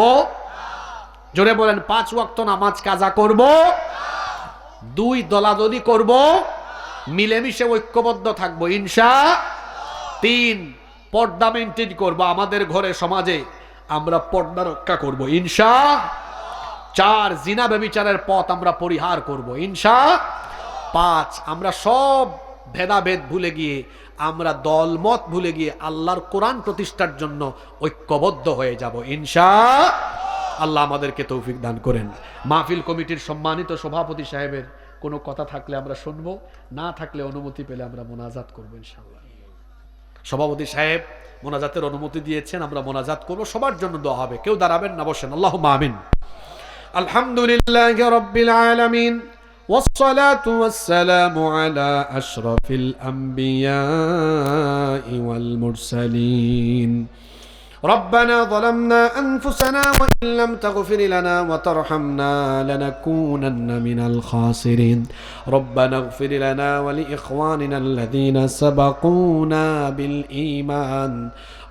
জোরে বলেন, 5 ওয়াক্ত নামাজ কাজা করব। 2, দলাদলি করব, মিলেমিশে ঐক্যবদ্ধ থাকবো ইনশাআল্লাহ। 3, পর্দা মেনটেন করব, আমাদের ঘরে সমাজে আমরা পর্দা রক্ষা করব ইনশাআল্লাহ। 4, জিনা ব্যভিচারের পথ আমরা পরিহার করব ইনশাআল্লাহ। 5 আমরা সব ভেদাভেদ ভুলে গিয়ে, আমরা দলমত ভুলে গিয়ে আল্লাহর কোরআন প্রতিষ্ঠার জন্য ঐক্যবদ্ধ হয়ে যাব ইনশাআল্লাহ। আমাদেরকে তৌফিক দান করেন। মাহফিল কমিটির সম্মানিত সভাপতি সাহেবের কোনো কথা থাকলে আমরা শুনবো, না থাকলে অনুমতি পেলে আমরা মোনাজাত করবো ইনশাআল্লাহ। সভাপতি সাহেব মোনাজাতের অনুমতি দিয়েছেন, আমরা মোনাজাত করবো, সবার জন্য দোয়া হবে। কেউ দাঁড়াবেন না, বসেন। আল্লাহুম্মা আমিন। আলহামদুলিল্লাহি রাব্বিল আলামিন والصلاة والسلام على أشرف الأنبياء والمرسلين ربنا ظلمنا أنفسنا وإن لم تغفر لنا وترحمنا لنكونن من الخاسرين ربنا اغفر لنا ولإخواننا الذين سبقونا بالإيمان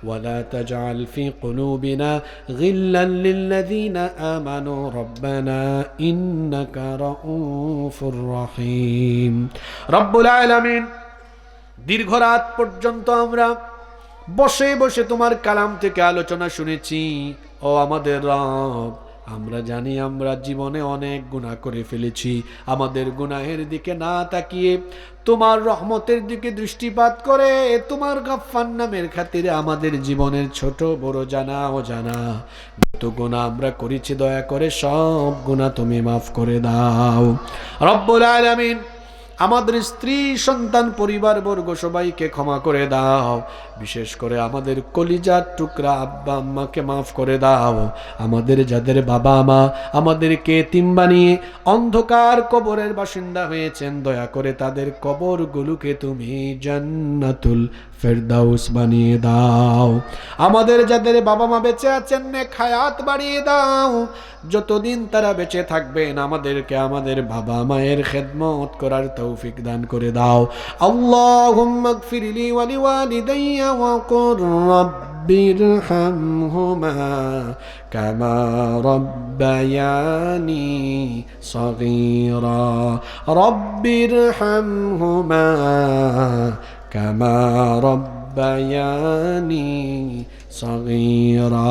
ولا تجعل في قلوبنا غلا للذين آمنوا ربنا إنك رؤوف رحيم رب العالمين দীর্ঘ রাত পর্যন্ত আমরা বসে বসে তোমার কালাম থেকে আলোচনা শুনেছি। ও আমাদের রব, আমরা জানি আমরা জীবনে অনেক গুনাহ করে ফেলেছি। আমাদের গুনাহের দিকে না তাকিয়ে তোমার রহমতের দিকে দৃষ্টিপাত করে তোমার গাফফার নামের খাতিরে আমাদের জীবনের ছোট বড় জানা অজানা যত গুনাহ আমরা করেছি দয়া করে সব গুনাহ তুমি মাফ করে দাও রব্বুল আলামিন। আমাদের স্ত্রী সন্তান পরিবার বর্গ সবাইকে ক্ষমা করে দাও। বিশেষ করে আমাদের কলিজার টুকরা আব্বা আম্মাকে মাফ করে দাও। আমাদের যাদের বাবা মা আমাদেরকে এতিম বানিয়ে অন্ধকার কবরের বাসিন্দা হয়েছেন, দয়া করে তাদের কবরগুলোকে তুমি জান্নাতুল ফেরদাউস বানিয়ে দাও। আমাদের যাদের বাবা মা বেঁচে আছেন নেক হায়াত বাড়িয়ে দাও। যতদিন তারা বেঁচে থাকবেন আমাদেরকে আমাদের বাবা মায়ের খেদমত করার তৌফিক দান করে দাও। আল্লাহুম্মা গফিরলি ওয়া লিওয়ালিদাইয়া ওয়া কুর রাব্বিরহামহুমা কামা রাব্বায়ানি সগীরা রাব্বিরহামহুমা কামা রাব্বায়ানি সগীরা।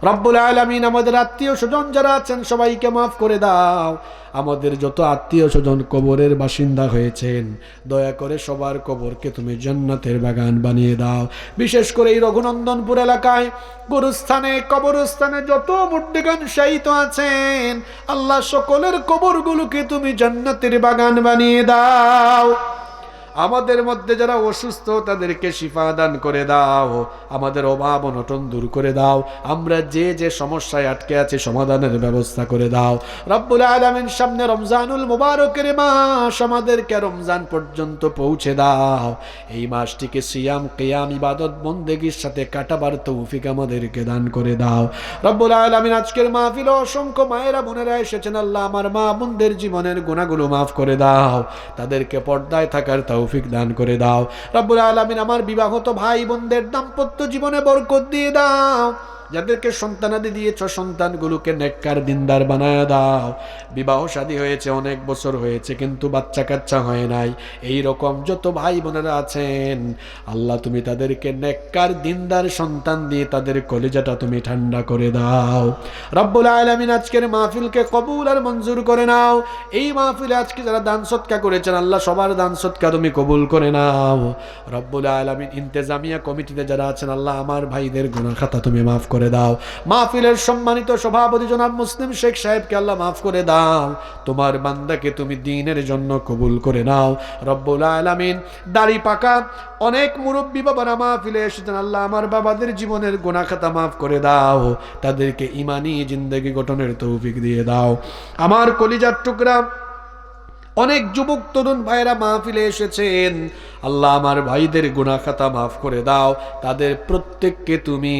রব্বুল আলামিন আমাদের আত্মীয় স্বজন যারা আছেন সবাইকে মাফ করে দাও। আমাদের যত আত্মীয় স্বজন কবরের বাসিন্দা হয়েছেন দয়া করে সবার কবরকে তুমি জান্নাতের বাগান বানিয়ে দাও। বিশেষ করে এই রঘুনন্দনপুর এলাকায় গুরুস্থানে কবরস্থানে যত মুর্দিগান শায়িত আছেন আল্লাহ সকলের কবরগুলোকে তুমি জান্নাতের বাগান বানিয়ে দাও। আমাদের মধ্যে যারা অসুস্থ তাদেরকে শিফা দান করে দাও। আমাদের অভাব অনটন দূর করে দাও। আমরা যে যে সমস্যায় আটকে আছি সমাধানের ব্যবস্থা করে দাও রব্বুল আলামিন। সামনে রমজানুল মুবারকের মাস, আমাদেরকে রমজান পর্যন্ত পৌঁছে দাও। এই মাসটিকে সিয়াম কিয়াম ইবাদত বন্দেগীর সাথে কাটাবার তৌফিক আমাদেরকে দান করে দাও রব্বুল আলামিন। আজকের মাহফিলে অসংখ্য মায়েরা বোনেরা এসেছেন। আল্লাহ আমার মা বোনদের জীবনের গুনাহগুলো মাফ করে দাও, তাদেরকে পর্দায় থাকার তৌফিক দান করে দাও রব্বুল আলামিন। আমার বিবাহিত ভাই বোনদের দাম্পত্য জীবনে বরকত দিয়ে দাও। যাদেরকে সন্তানাদি দিয়েছ সন্তানগুলোকে নেককার দিনদার বানায় দাও। বিবাহ শাদী হয়েছে অনেক বছর হয়েছে কিন্তু বাচ্চা কাচ্চা হয় নাই, এই রকম যত ভাই বোনেরা আছেন আল্লাহ তুমি তাদেরকে নেককার দিনদার সন্তান দিয়ে তাদের কলিজাটা তুমি ঠান্ডা করে দাও রব্বুল আলামিন। আজকের মাহফিলকে কবুল আর মঞ্জুর করে নাও। এই মাহফিলে আজকে যারা দান সদকা করেছেন আল্লাহ সবার দান সদকা তুমি কবুল করে নাও রব্বুল আলামিন। ইন্তেজামিয়া কমিটিতে যারা আছেন আল্লাহ আমার ভাইদের গুনাহ খাতা তুমি মাফ করে দাও। মাহফিলের সম্মানিত সভাপতি জনাব মুসলিম শেখ সাহেবকে আল্লাহ মাফ করে দাও। তোমার বান্দাকে তুমি দ্বীনের জন্য কবুল করে নাও রব্বুল আলামিন। দাড়ি পাকা অনেক মুরব্বী বাবারা মাহফিলে এসেছেন আল্লাহ আমার বাবাদের জীবনের গুনাহ খাতা মাফ করে দাও, তাদেরকে ঈমানি জিন্দেগি গঠনের তৌফিক দিয়ে দাও। আমার কলিজার টুকরা অনেক যুবক তরুণ ভাইরা মাহফিলে এসেছেন আল্লাহ আমার ভাইদের গুনাহ খাতা মাফ করে দাও, তাদের প্রত্যেককে তুমি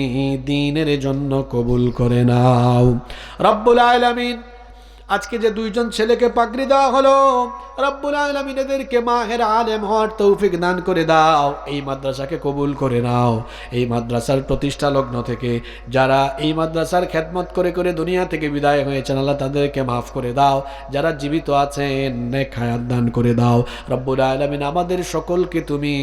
দ্বীনের জন্য কবুল করে নাও রব্বুল আলামিন। আজকে যে দুইজন ছেলেকে পাগড়ি দেওয়া হলো রব্বুল আলামিন এদেরকে মাহের আলেম হওয়ার তৌফিক দান করে দাও। এই মাদ্রাসাকে কবুল করে নাও। এই মাদ্রাসার প্রতিষ্ঠা লগ্ন থেকে যারা এই মাদ্রাসার খেদমত করে করে দুনিয়া থেকে বিদায় হয়েছেন আল্লাহ তাদেরকে মাফ করে দাও। যারা জীবিত আছেন নেক হায়াত দান করে দাও রব্বুল আলামিন। আমাদের সকলকে তুমি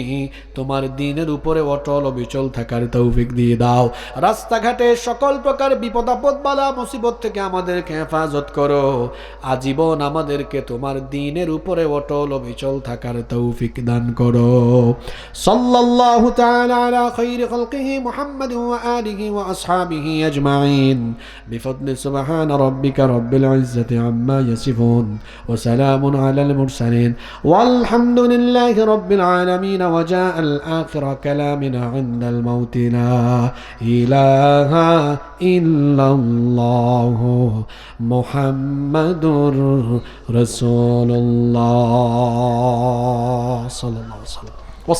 তোমার দ্বীনের উপরে অটল অবিচল থাকার তৌফিক দিয়ে দাও। রাস্তাঘাটে সকল প্রকার বিপদ আপদ বালা মুসিবত থেকে আমাদেরকে হেফাজত করো আজীবন আমাদেরকে তোমার দ্বীনের উপরে অটল অবিচল থাকার তৌফিক দান করো। সাল্লাল্লাহু তাআলা আলা খায়রি খালকিহি মুহাম্মাদ ওয়া আলিহি ওয়া আসহাবিহি আজমাইন বিফadli সুবহান রাব্বিকা রাব্বিল ইজ্জাতি আম্মা ইয়াসিফুন ওয়া সালামুন আলাল মুরসালিন والحمد لله رب العالمين وجاء الآخر كلامنا عند الموت لا إله إلا الله محمد رسول الله صلى الله عليه وسلم.